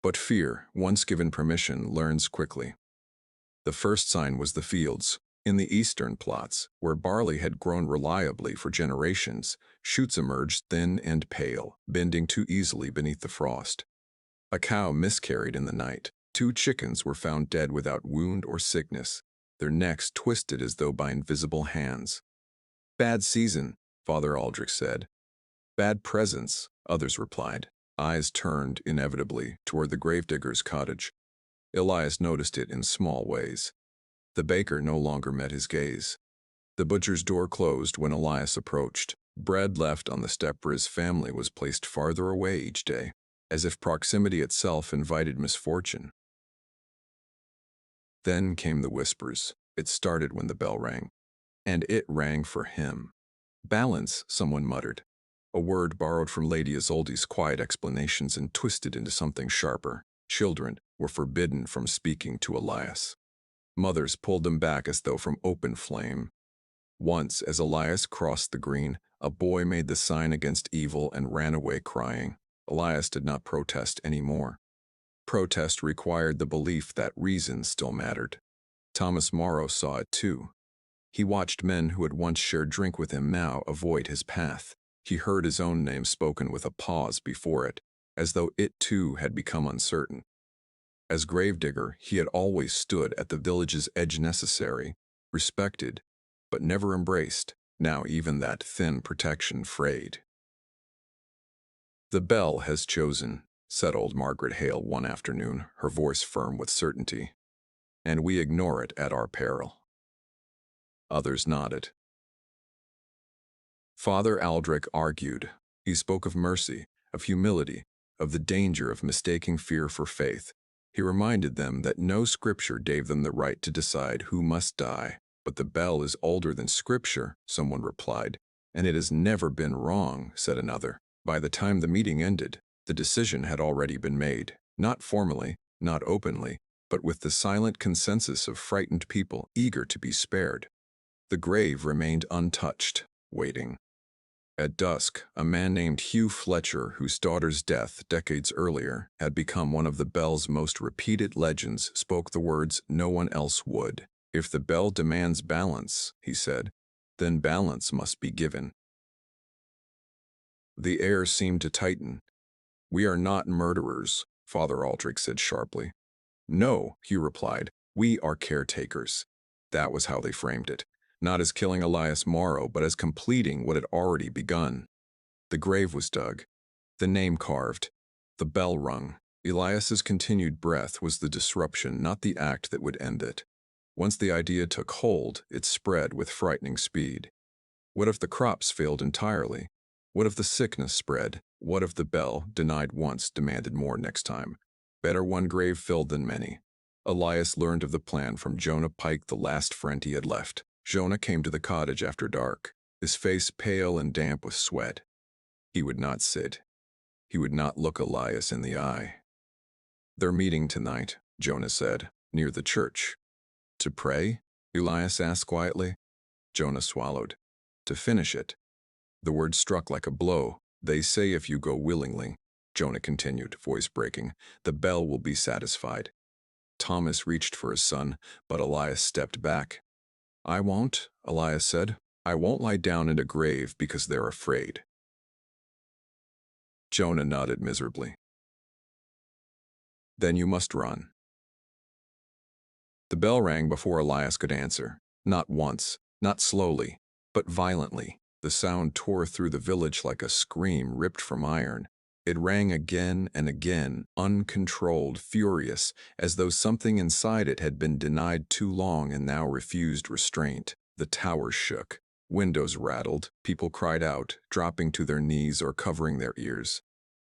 But fear, once given permission, learns quickly. The first sign was the fields. In the eastern plots, where barley had grown reliably for generations, shoots emerged thin and pale, bending too easily beneath the frost. A cow miscarried in the night. 2 chickens were found dead without wound or sickness, their necks twisted as though by invisible hands. Bad season, Father Aldrich said. Bad presence, others replied. Eyes turned, inevitably, toward the gravedigger's cottage. Elias noticed it in small ways. The baker no longer met his gaze. The butcher's door closed when Elias approached. Bread left on the step for his family was placed farther away each day, as if proximity itself invited misfortune. Then came the whispers. It started when the bell rang. And it rang for him. Balance, someone muttered. A word borrowed from Lady Isolde's quiet explanations and twisted into something sharper. Children were forbidden from speaking to Elias. Mothers pulled them back as though from open flame. Once, as Elias crossed the green, a boy made the sign against evil and ran away crying. Elias did not protest anymore. Protest required the belief that reason still mattered. Thomas Morrow saw it too. He watched men who had once shared drink with him now avoid his path. He heard his own name spoken with a pause before it, as though it too had become uncertain. As gravedigger, he had always stood at the village's edge, necessary, respected, but never embraced. Now even that thin protection frayed. The bell has chosen, said old Margaret Hale one afternoon, her voice firm with certainty, and we ignore it at our peril. Others nodded. Father Aldrich argued. He spoke of mercy, of humility, of the danger of mistaking fear for faith. He reminded them that no scripture gave them the right to decide who must die. But the bell is older than scripture, someone replied. And it has never been wrong, said another. By the time the meeting ended, the decision had already been made, not formally, not openly, but with the silent consensus of frightened people eager to be spared. The grave remained untouched, waiting. At dusk, a man named Hugh Fletcher, whose daughter's death decades earlier had become one of the bell's most repeated legends, spoke the words no one else would. If the bell demands balance, he said, then balance must be given. The air seemed to tighten. We are not murderers, Father Aldrich said sharply. No, Hugh replied, we are caretakers. That was how they framed it. Not as killing Elias Morrow, but as completing what had already begun. The grave was dug, the name carved, the bell rung. Elias's continued breath was the disruption, not the act that would end it. Once the idea took hold, it spread with frightening speed. What if the crops failed entirely? What if the sickness spread? What if the bell, denied once, demanded more next time? Better one grave filled than many. Elias learned of the plan from Jonah Pike, the last friend he had left. Jonah came to the cottage after dark, his face pale and damp with sweat. He would not sit. He would not look Elias in the eye. They're meeting tonight, Jonah said, near the church. To pray? Elias asked quietly. Jonah swallowed. To finish it. The word struck like a blow. They say if you go willingly, Jonah continued, voice breaking, the bell will be satisfied. Thomas reached for his son, but Elias stepped back. I won't, Elias said. I won't lie down in a grave because they're afraid. Jonah nodded miserably. Then you must run. The bell rang before Elias could answer. Not once, not slowly, but violently. The sound tore through the village like a scream ripped from iron. It rang again and again, uncontrolled, furious, as though something inside it had been denied too long and now refused restraint. The towers shook. Windows rattled. People cried out, dropping to their knees or covering their ears.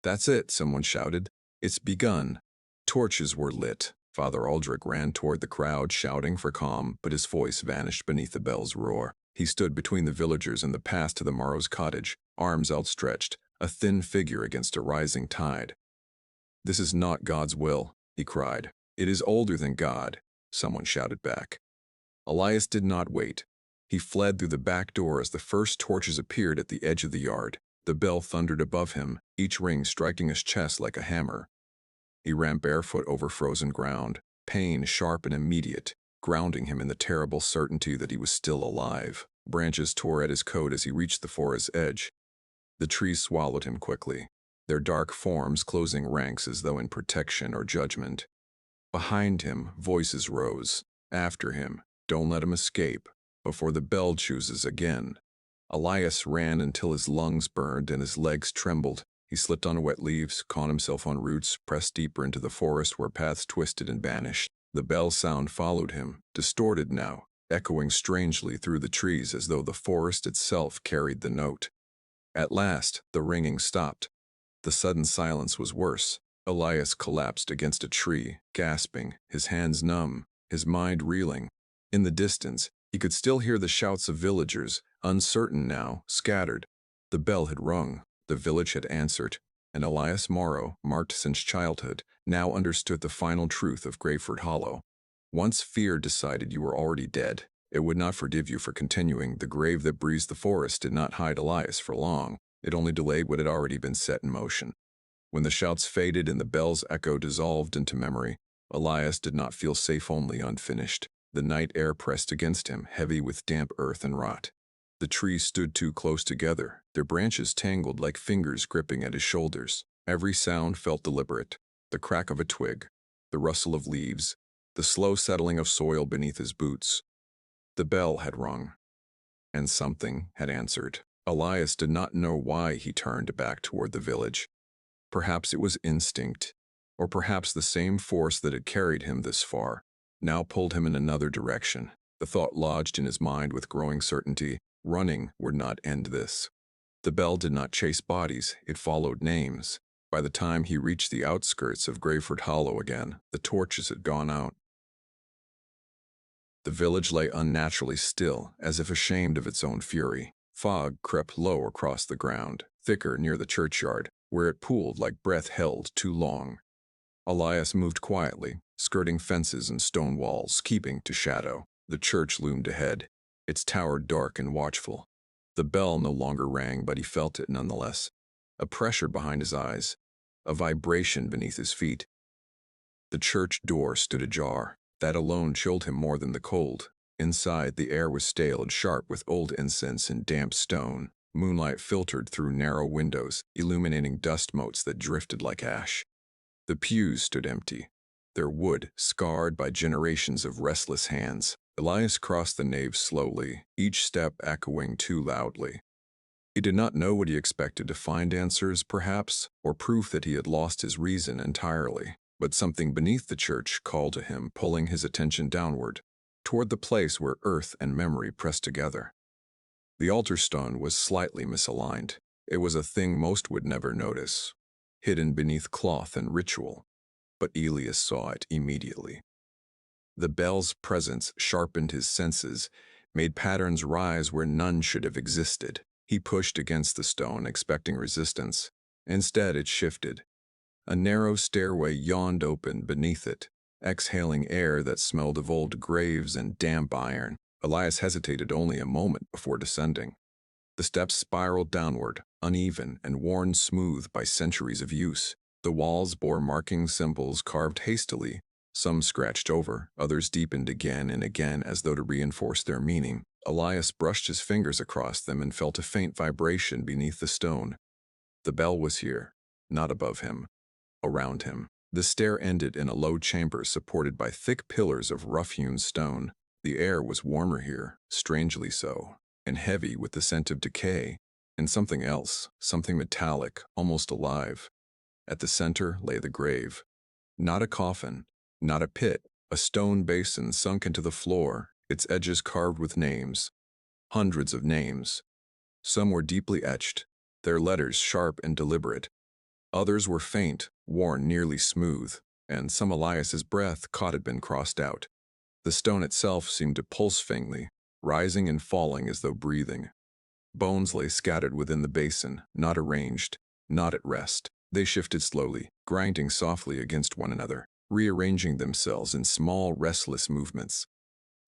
That's it, someone shouted. It's begun. Torches were lit. Father Aldrich ran toward the crowd, shouting for calm, but his voice vanished beneath the bell's roar. He stood between the villagers and the path to the Morrows' cottage, arms outstretched, a thin figure against a rising tide. This is not God's will, he cried. It is older than God, someone shouted back. Elias did not wait. He fled through the back door as the first torches appeared at the edge of the yard. The bell thundered above him, each ring striking his chest like a hammer. He ran barefoot over frozen ground, pain sharp and immediate, grounding him in the terrible certainty that he was still alive. Branches tore at his coat as he reached the forest's edge. The trees swallowed him quickly, their dark forms closing ranks as though in protection or judgment. Behind him, voices rose. After him, don't let him escape, before the bell chooses again. Elias ran until his lungs burned and his legs trembled. He slipped on wet leaves, caught himself on roots, pressed deeper into the forest where paths twisted and vanished. The bell sound followed him, distorted now, echoing strangely through the trees as though the forest itself carried the note. At last, the ringing stopped. The sudden silence was worse. Elias collapsed against a tree, gasping, his hands numb, his mind reeling. In the distance, he could still hear the shouts of villagers, uncertain now, scattered. The bell had rung. The village had answered, and Elias Morrow, marked since childhood, now understood the final truth of Graveford Hollow. Once fear decided you were already dead, it would not forgive you for continuing. The grave that breathes the forest did not hide Elias for long. It only delayed what had already been set in motion. When the shouts faded and the bell's echo dissolved into memory, Elias did not feel safe only unfinished. The night air pressed against him, heavy with damp earth and rot. The trees stood too close together, their branches tangled like fingers gripping at his shoulders. Every sound felt deliberate. The crack of a twig, the rustle of leaves, the slow settling of soil beneath his boots. The bell had rung, and something had answered. Elias did not know why he turned back toward the village. Perhaps it was instinct, or perhaps the same force that had carried him this far now pulled him in another direction. The thought lodged in his mind with growing certainty, Running would not end this. The bell did not chase bodies, it followed names. By the time he reached the outskirts of Graveford Hollow again, the torches had gone out. The village lay unnaturally still, as if ashamed of its own fury. Fog crept low across the ground, thicker near the churchyard, where it pooled like breath held too long. Elias moved quietly, skirting fences and stone walls, keeping to shadow. The church loomed ahead, its tower dark and watchful. The bell no longer rang, but he felt it nonetheless. A pressure behind his eyes, a vibration beneath his feet. The church door stood ajar. That alone chilled him more than the cold. Inside, the air was stale and sharp with old incense and damp stone. Moonlight filtered through narrow windows, illuminating dust motes that drifted like ash. The pews stood empty, their wood scarred by generations of restless hands. Elias crossed the nave slowly, each step echoing too loudly. He did not know what he expected to find, answers, perhaps, or proof that he had lost his reason entirely. But something beneath the church called to him, pulling his attention downward, toward the place where earth and memory pressed together. The altar stone was slightly misaligned. It was a thing most would never notice, hidden beneath cloth and ritual. But Elias saw it immediately. The bell's presence sharpened his senses, made patterns rise where none should have existed. He pushed against the stone, expecting resistance. Instead, it shifted. A narrow stairway yawned open beneath it, exhaling air that smelled of old graves and damp iron. Elias hesitated only a moment before descending. The steps spiraled downward, uneven and worn smooth by centuries of use. The walls bore marking symbols carved hastily, some scratched over, others deepened again and again as though to reinforce their meaning. Elias brushed his fingers across them and felt a faint vibration beneath the stone. The bell was here, not above him. Around him. The stair ended in a low chamber supported by thick pillars of rough-hewn stone. The air was warmer here, strangely so, and heavy with the scent of decay, and something else, something metallic, almost alive. At the center lay the grave. Not a coffin, not a pit, a stone basin sunk into the floor, its edges carved with names. Hundreds of names. Some were deeply etched, their letters sharp and deliberate. Others were faint, worn nearly smooth, and some Elias's breath caught had been crossed out. The stone itself seemed to pulse faintly, rising and falling as though breathing. Bones lay scattered within the basin, not arranged, not at rest. They shifted slowly, grinding softly against one another, rearranging themselves in small, restless movements.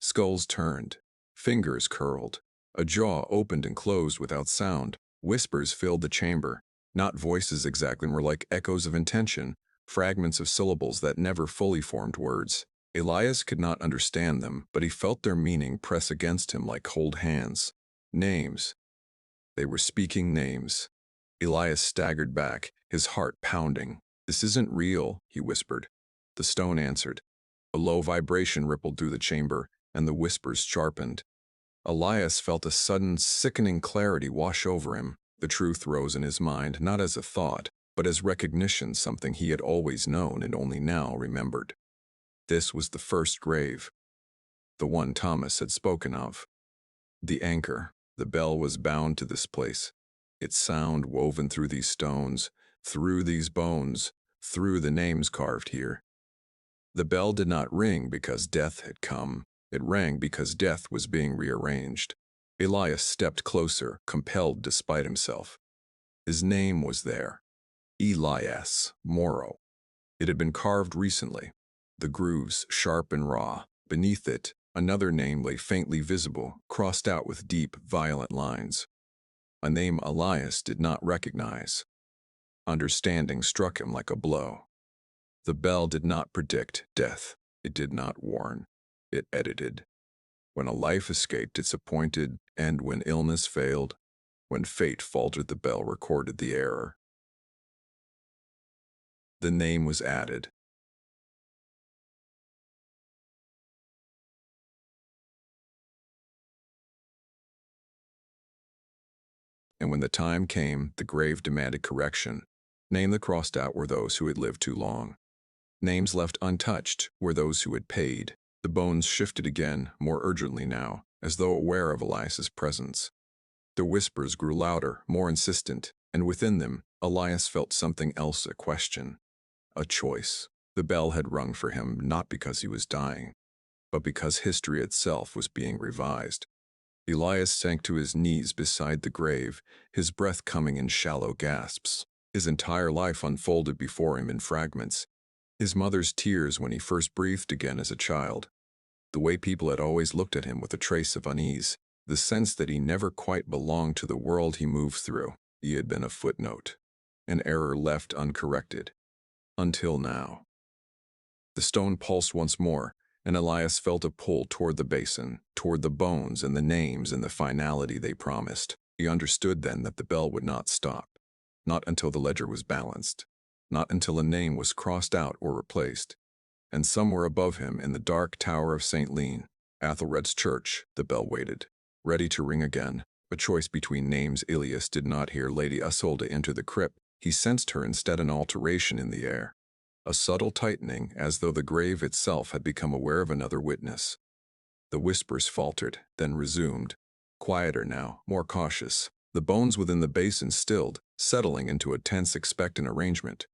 Skulls turned, fingers curled, a jaw opened and closed without sound. Whispers filled the chamber. Not voices exactly, more like echoes of intention, fragments of syllables that never fully formed words. Elias could not understand them, but he felt their meaning press against him like cold hands. Names. They were speaking names. Elias staggered back, his heart pounding. "This isn't real," he whispered. The stone answered. A low vibration rippled through the chamber, and the whispers sharpened. Elias felt a sudden, sickening clarity wash over him. The truth rose in his mind, not as a thought, but as recognition, something he had always known and only now remembered. This was the first grave, the one Thomas had spoken of. The anchor, the bell was bound to this place, its sound woven through these stones, through these bones, through the names carved here. The bell did not ring because death had come. It rang because death was being rearranged. Elias stepped closer, compelled despite himself. His name was there. Elias Morrow. It had been carved recently, the grooves sharp and raw. Beneath it, another name lay faintly visible, crossed out with deep, violent lines. A name Elias did not recognize. Understanding struck him like a blow. The bell did not predict death. It did not warn. It edited. When a life escaped its appointed end, when illness failed, when fate faltered, the bell recorded the error. The name was added. And when the time came, the grave demanded correction. Names that crossed out were those who had lived too long. Names left untouched were those who had paid. The bones shifted again, more urgently now, as though aware of Elias's presence. The whispers grew louder, more insistent, and within them, Elias felt something else, a question, a choice. The bell had rung for him not because he was dying, but because history itself was being revised. Elias sank to his knees beside the grave, his breath coming in shallow gasps. His entire life unfolded before him in fragments. His mother's tears when he first breathed again as a child. The way people had always looked at him with a trace of unease. The sense that he never quite belonged to the world he moved through. He had been a footnote. An error left uncorrected. Until now. The stone pulsed once more, and Elias felt a pull toward the basin, toward the bones and the names and the finality they promised. He understood then that the bell would not stop. Not until the ledger was balanced. Not until a name was crossed out or replaced. And somewhere above him, in the dark tower of St. Lean, Athelred's church, the bell waited, ready to ring again. A choice between names. Elias did not hear Lady Isolde enter the crypt. He sensed her instead, an alteration in the air. A subtle tightening, as though the grave itself had become aware of another witness. The whispers faltered, then resumed. Quieter now, more cautious. The bones within the basin stilled, settling into a tense, expectant arrangement.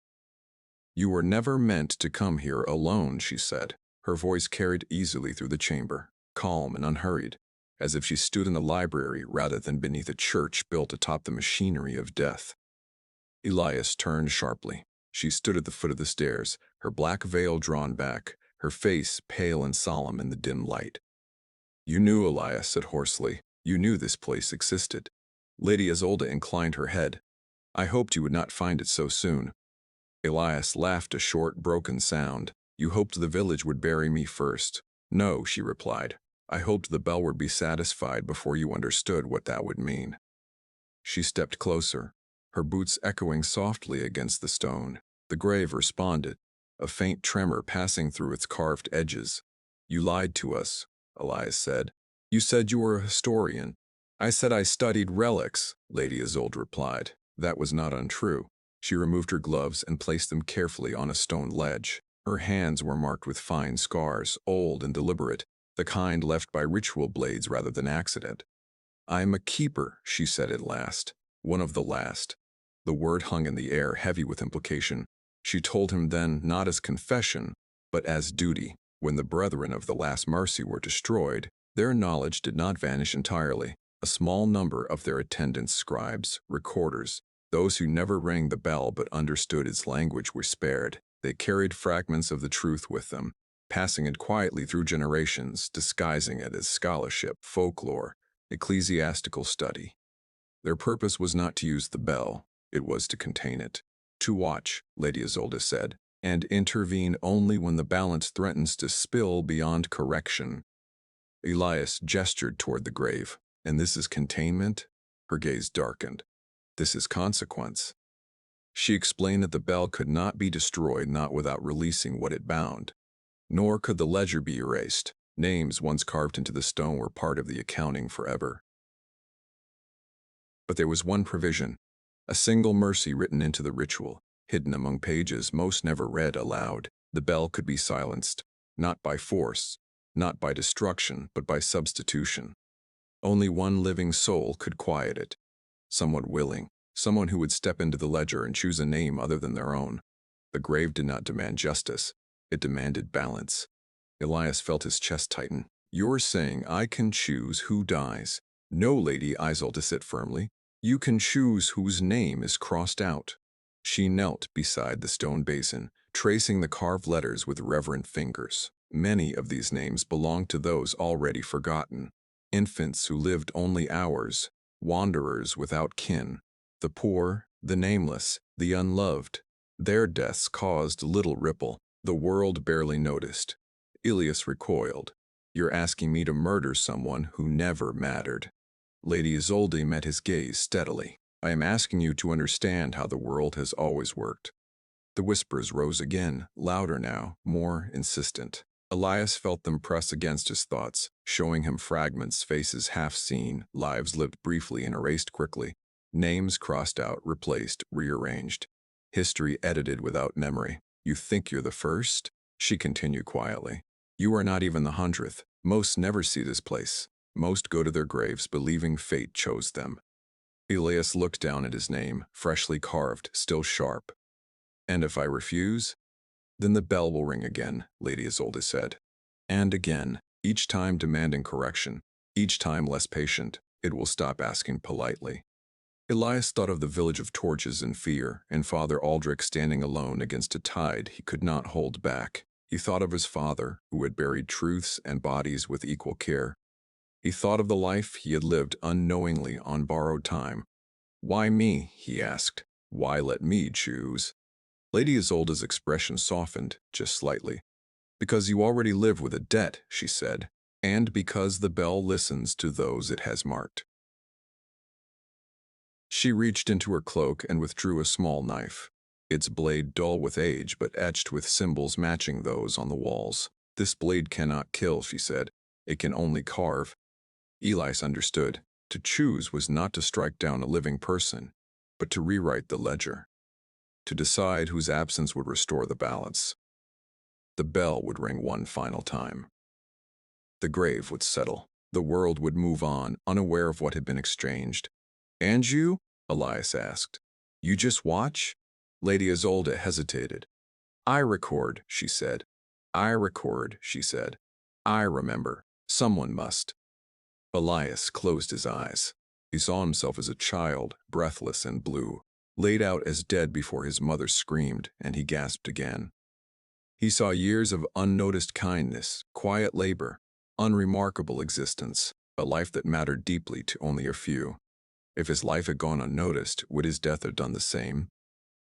"You were never meant to come here alone," she said. Her voice carried easily through the chamber, calm and unhurried, as if she stood in a library rather than beneath a church built atop the machinery of death. Elias turned sharply. She stood at the foot of the stairs, her black veil drawn back, her face pale and solemn in the dim light. "You knew," Elias said hoarsely. "You knew this place existed." Lady Isolde inclined her head. "I hoped you would not find it so soon." Elias laughed, a short, broken sound. "You hoped the village would bury me first." "No," she replied. "I hoped the bell would be satisfied before you understood what that would mean." She stepped closer, her boots echoing softly against the stone. The grave responded, a faint tremor passing through its carved edges. "You lied to us," Elias said. "You said you were a historian." "I said I studied relics," Lady Isolde replied. That was not untrue. She removed her gloves and placed them carefully on a stone ledge. Her hands were marked with fine scars, old and deliberate, the kind left by ritual blades rather than accident. "I am a keeper," she said at last. "One of the last." The word hung in the air, heavy with implication. She told him then, not as confession, but as duty. When the brethren of the Last Mercy were destroyed, their knowledge did not vanish entirely. A small number of their attendants, scribes, recorders, those who never rang the bell but understood its language, were spared. They carried fragments of the truth with them, passing it quietly through generations, disguising it as scholarship, folklore, ecclesiastical study. Their purpose was not to use the bell, it was to contain it. To watch, Lady Isolde said, and intervene only when the balance threatens to spill beyond correction. Elias gestured toward the grave. "And this is containment?" Her gaze darkened. "This is consequence." She explained that the bell could not be destroyed, not without releasing what it bound. Nor could the ledger be erased. Names once carved into the stone were part of the accounting forever. But there was one provision, a single mercy written into the ritual, hidden among pages most never read aloud. The bell could be silenced, not by force, not by destruction, but by substitution. Only one living soul could quiet it, someone willing, someone who would step into the ledger and choose a name other than their own. The grave did not demand justice, it demanded balance. Elias felt his chest tighten. "You're saying I can choose who dies?" "No, Lady Isolde said firmly. "You can choose whose name is crossed out." She knelt beside the stone basin, tracing the carved letters with reverent fingers. Many of these names belonged to those already forgotten. Infants who lived only hours, wanderers without kin, the poor, the nameless, the unloved. Their deaths caused little ripple. The world barely noticed. Elias recoiled. "You're asking me to murder someone who never mattered." Lady Isolde met his gaze steadily. "I am asking you to understand how the world has always worked." The whispers rose again, louder now, more insistent. Elias felt them press against his thoughts, showing him fragments, faces half seen, lives lived briefly and erased quickly, names crossed out, replaced, rearranged, history edited without memory. "You think you're the first?" she continued quietly. "You are not even the 100th. Most never see this place. Most go to their graves believing fate chose them. Elias looked down at his name, freshly carved, still sharp. "And if I refuse?" "Then the bell will ring again," Lady Isolde said. "And again, each time demanding correction, each time less patient. It will stop asking politely." Elias thought of the village of torches in fear, and Father Aldrich standing alone against a tide he could not hold back. He thought of his father, who had buried truths and bodies with equal care. He thought of the life he had lived unknowingly on borrowed time. "Why me?" he asked. "Why let me choose?" Lady Isolde's expression softened, just slightly. "Because you already live with a debt," she said, "and because the bell listens to those it has marked." She reached into her cloak and withdrew a small knife, its blade dull with age but etched with symbols matching those on the walls. "This blade cannot kill," she said. "It can only carve." Elias understood. To choose was not to strike down a living person, but to rewrite the ledger, to decide whose absence would restore the balance. The bell would ring one final time. The grave would settle. The world would move on, unaware of what had been exchanged. "And you?" Elias asked. "You just watch?" Lady Isolde hesitated. "I record," she said. "I record," she said. "I remember. Someone must." Elias closed his eyes. He saw himself as a child, breathless and blue, laid out as dead before his mother screamed, and he gasped again. He saw years of unnoticed kindness, quiet labor, unremarkable existence, a life that mattered deeply to only a few. If his life had gone unnoticed, would his death have done the same?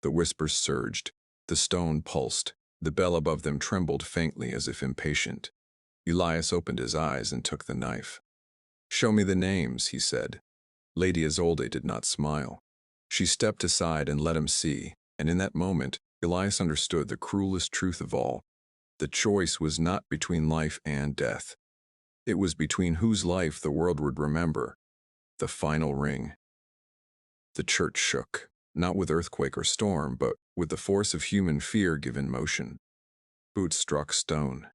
The whispers surged. The stone pulsed. The bell above them trembled faintly as if impatient. Elias opened his eyes and took the knife. "Show me the names," he said. Lady Isolde did not smile. She stepped aside and let him see, and in that moment, Elias understood the cruelest truth of all. The choice was not between life and death. It was between whose life the world would remember. The final ring. The church shook, not with earthquake or storm, but with the force of human fear given motion. Boots struck stone.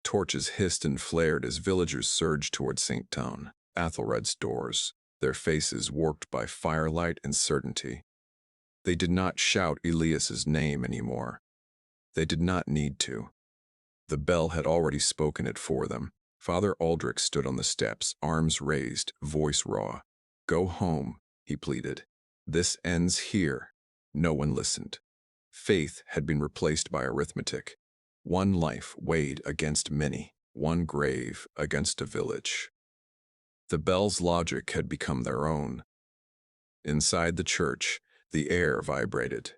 Torches hissed and flared as villagers surged toward St. Tone, Athelred's doors, their faces warped by firelight and certainty. They did not shout Elias's name anymore. They did not need to. The bell had already spoken it for them. Father Aldrich stood on the steps, arms raised, voice raw. "Go home," he pleaded. "This ends here." No one listened. Faith had been replaced by arithmetic. One life weighed against many, one grave against a village. The bell's logic had become their own. Inside the church, the air vibrated.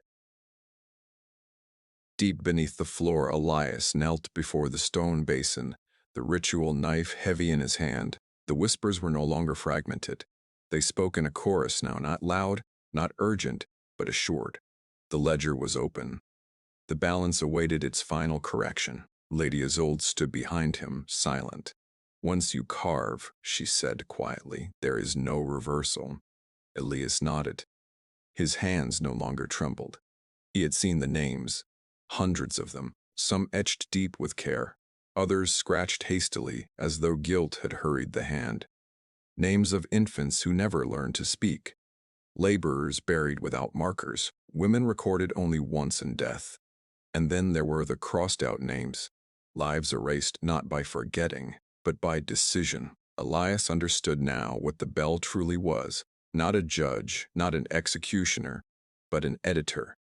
Deep beneath the floor, Elias knelt before the stone basin, the ritual knife heavy in his hand. The whispers were no longer fragmented. They spoke in a chorus now, not loud, not urgent, but assured. The ledger was open. The balance awaited its final correction. Lady Isolde stood behind him, silent. "Once you carve," she said quietly, "there is no reversal." Elias nodded. His hands no longer trembled. He had seen the names, hundreds of them, some etched deep with care, others scratched hastily as though guilt had hurried the hand. Names of infants who never learned to speak, laborers buried without markers, women recorded only once in death. And then there were the crossed-out names, lives erased not by forgetting, but by decision. Elias understood now what the bell truly was, not a judge, not an executioner, but an editor.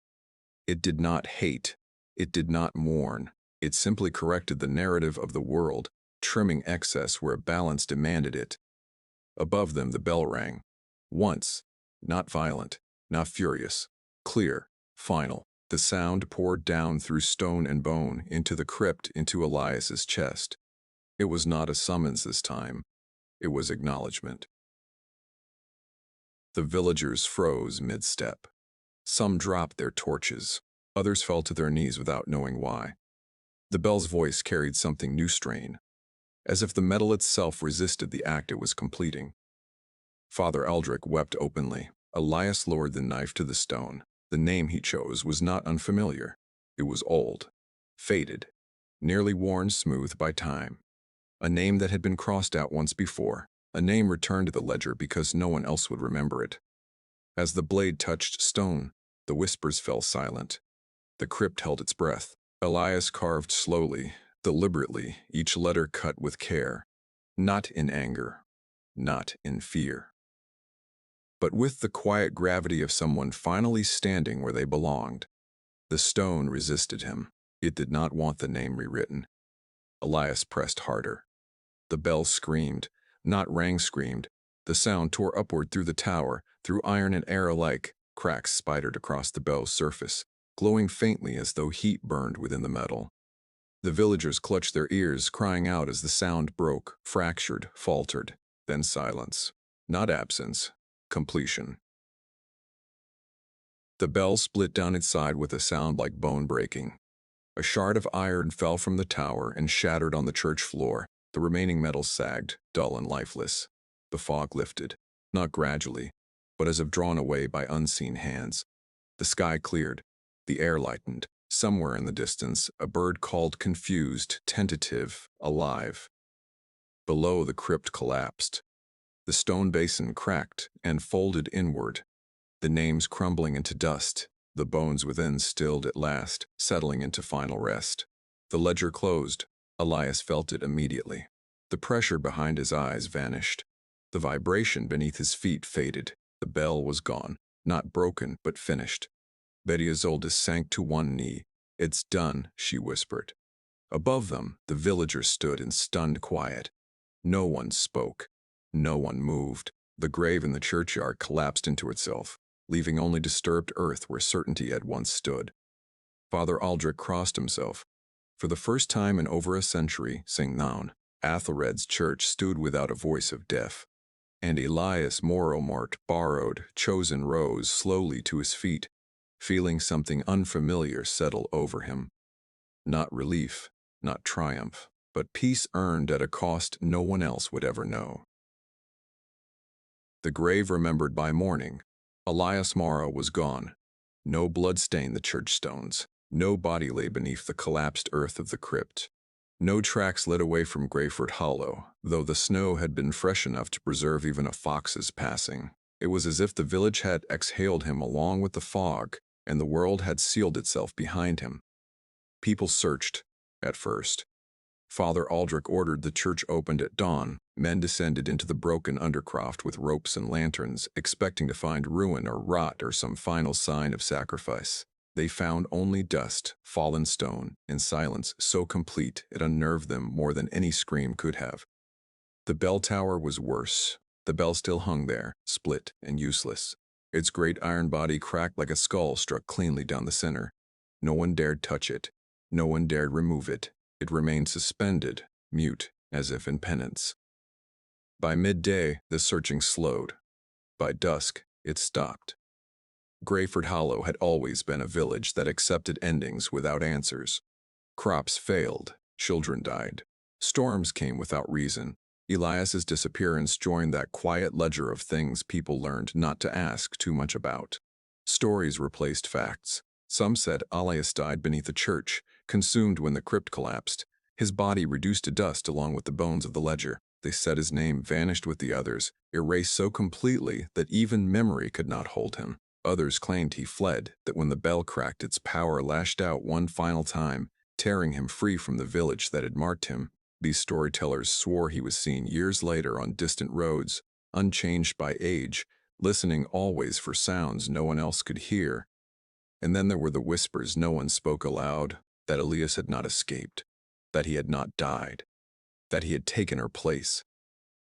It did not hate, it did not mourn, it simply corrected the narrative of the world, trimming excess where balance demanded it. Above them the bell rang. Once, not violent, not furious, clear, final. The sound poured down through stone and bone, into the crypt, into Elias's chest. It was not a summons this time. It was acknowledgement. The villagers froze mid-step. Some dropped their torches. Others fell to their knees without knowing why. The bell's voice carried something new strain, as if the metal itself resisted the act it was completing. Father Aldrich wept openly. Elias lowered the knife to the stone. The name he chose was not unfamiliar. It was old, faded, nearly worn smooth by time. A name that had been crossed out once before, a name returned to the ledger because no one else would remember it. As the blade touched stone, the whispers fell silent. The crypt held its breath. Elias carved slowly, deliberately, each letter cut with care. Not in anger, not in fear, but with the quiet gravity of someone finally standing where they belonged. The stone resisted him. It did not want the name rewritten. Elias pressed harder. The bell screamed, not rang screamed. The sound tore upward through the tower, through iron and air alike. Cracks spidered across the bell's surface, glowing faintly as though heat burned within the metal. The villagers clutched their ears, crying out as the sound broke, fractured, faltered. Then silence. Not absence. Completion. The bell split down its side with a sound like bone breaking. A shard of iron fell from the tower and shattered on the church floor. The remaining metal sagged, dull and lifeless. The fog lifted, not gradually, but as if drawn away by unseen hands. The sky cleared. The air lightened. Somewhere in the distance, a bird called, confused, tentative, alive. Below, the crypt collapsed. The stone basin cracked and folded inward, the names crumbling into dust, the bones within stilled at last, settling into final rest. The ledger closed. Elias felt it immediately. The pressure behind his eyes vanished. The vibration beneath his feet faded. The bell was gone, not broken, but finished. Betty Isolde sank to one knee. "It's done," she whispered. Above them, the villagers stood in stunned quiet. No one spoke. No one moved. The grave in the churchyard collapsed into itself, leaving only disturbed earth where certainty had once stood. Father Aldrich crossed himself. For the first time in over a century, St. Naun, Athered's church stood without a voice of death. And Elias Morrow borrowed, chosen rose slowly to his feet, feeling something unfamiliar settle over him. Not relief, not triumph, but peace earned at a cost no one else would ever know. The grave remembered by morning. Elias Morrow was gone. No blood stained the church stones. No body lay beneath the collapsed earth of the crypt. No tracks led away from Graveford Hollow, though the snow had been fresh enough to preserve even a fox's passing. It was as if the village had exhaled him along with the fog, and the world had sealed itself behind him. People searched, at first. Father Aldrich ordered the church opened at dawn. Men descended into the broken undercroft with ropes and lanterns, expecting to find ruin or rot or some final sign of sacrifice. They found only dust, fallen stone, and silence so complete it unnerved them more than any scream could have. The bell tower was worse. The bell still hung there, split and useless. Its great iron body cracked like a skull struck cleanly down the center. No one dared touch it. No one dared remove it. It remained suspended, mute, as if in penance. By midday, the searching slowed. By dusk, it stopped. Graveford Hollow had always been a village that accepted endings without answers. Crops failed, children died. Storms came without reason. Elias's disappearance joined that quiet ledger of things people learned not to ask too much about. Stories replaced facts. Some said Elias died beneath a church, consumed when the crypt collapsed. His body reduced to dust along with the bones of the ledger. They said his name vanished with the others, erased so completely that even memory could not hold him. Others claimed he fled, that when the bell cracked, its power lashed out one final time, tearing him free from the village that had marked him. These storytellers swore he was seen years later on distant roads, unchanged by age, listening always for sounds no one else could hear. And then there were the whispers no one spoke aloud, that Elias had not escaped, that he had not died, that he had taken her place.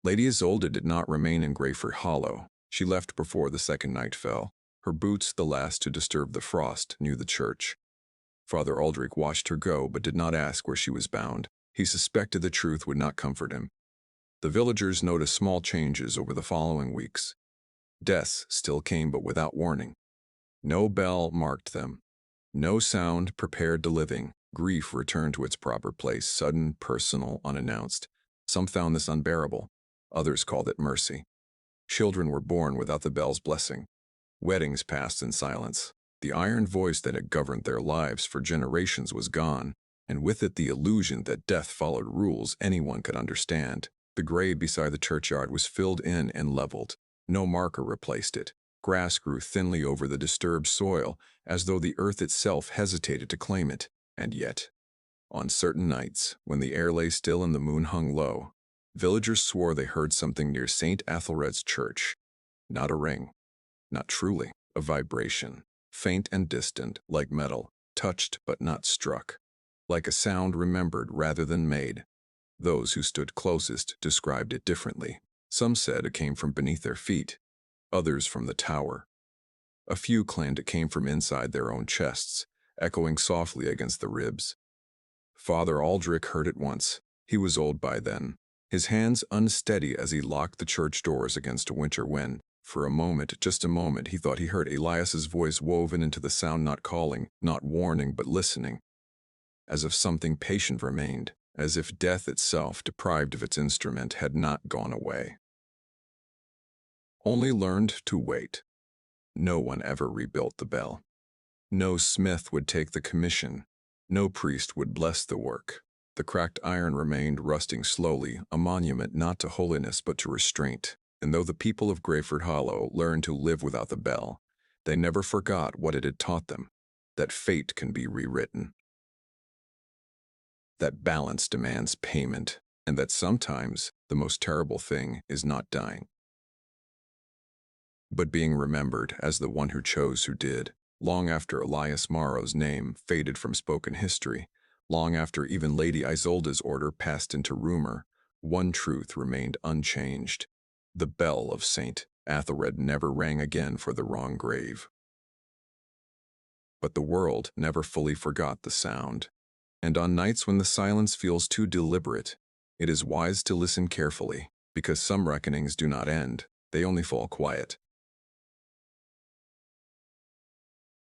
Lady Isolde did not remain in Graveford Hollow. She left before the second night fell, her boots the last to disturb the frost near the church. Father Aldrich watched her go but did not ask where she was bound. He suspected the truth would not comfort him. The villagers noticed small changes over the following weeks. Deaths still came but without warning. No bell marked them. No sound prepared the living. Grief returned to its proper place, sudden, personal, unannounced. Some found this unbearable. Others called it mercy. Children were born without the bell's blessing. Weddings passed in silence. The iron voice that had governed their lives for generations was gone, and with it the illusion that death followed rules anyone could understand. The grave beside the churchyard was filled in and leveled. No marker replaced it. Grass grew thinly over the disturbed soil, as though the earth itself hesitated to claim it. And yet, on certain nights, when the air lay still and the moon hung low, villagers swore they heard something near St. Athelred's church. Not a ring, not truly a vibration, faint and distant, like metal, touched but not struck, like a sound remembered rather than made. Those who stood closest described it differently. Some said it came from beneath their feet, others from the tower. A few claimed it came from inside their own chests, echoing softly against the ribs. Father Aldrich heard it once. He was old by then, his hands unsteady as he locked the church doors against a winter wind. For a moment, just a moment, he thought he heard Elias's voice woven into the sound, not calling, not warning, but listening. As if something patient remained, as if death itself, deprived of its instrument, had not gone away. Only learned to wait. No one ever rebuilt the bell. No smith would take the commission. No priest would bless the work. The cracked iron remained rusting slowly, a monument not to holiness but to restraint. And though the people of Graveford Hollow learned to live without the bell, they never forgot what it had taught them, that fate can be rewritten, that balance demands payment, and that sometimes the most terrible thing is not dying, but being remembered as the one who chose who did. Long after Elias Morrow's name faded from spoken history, long after even Lady Isolde's order passed into rumor, one truth remained unchanged. The bell of St. Athelred never rang again for the wrong grave. But the world never fully forgot the sound, and on nights when the silence feels too deliberate, it is wise to listen carefully, because some reckonings do not end, they only fall quiet.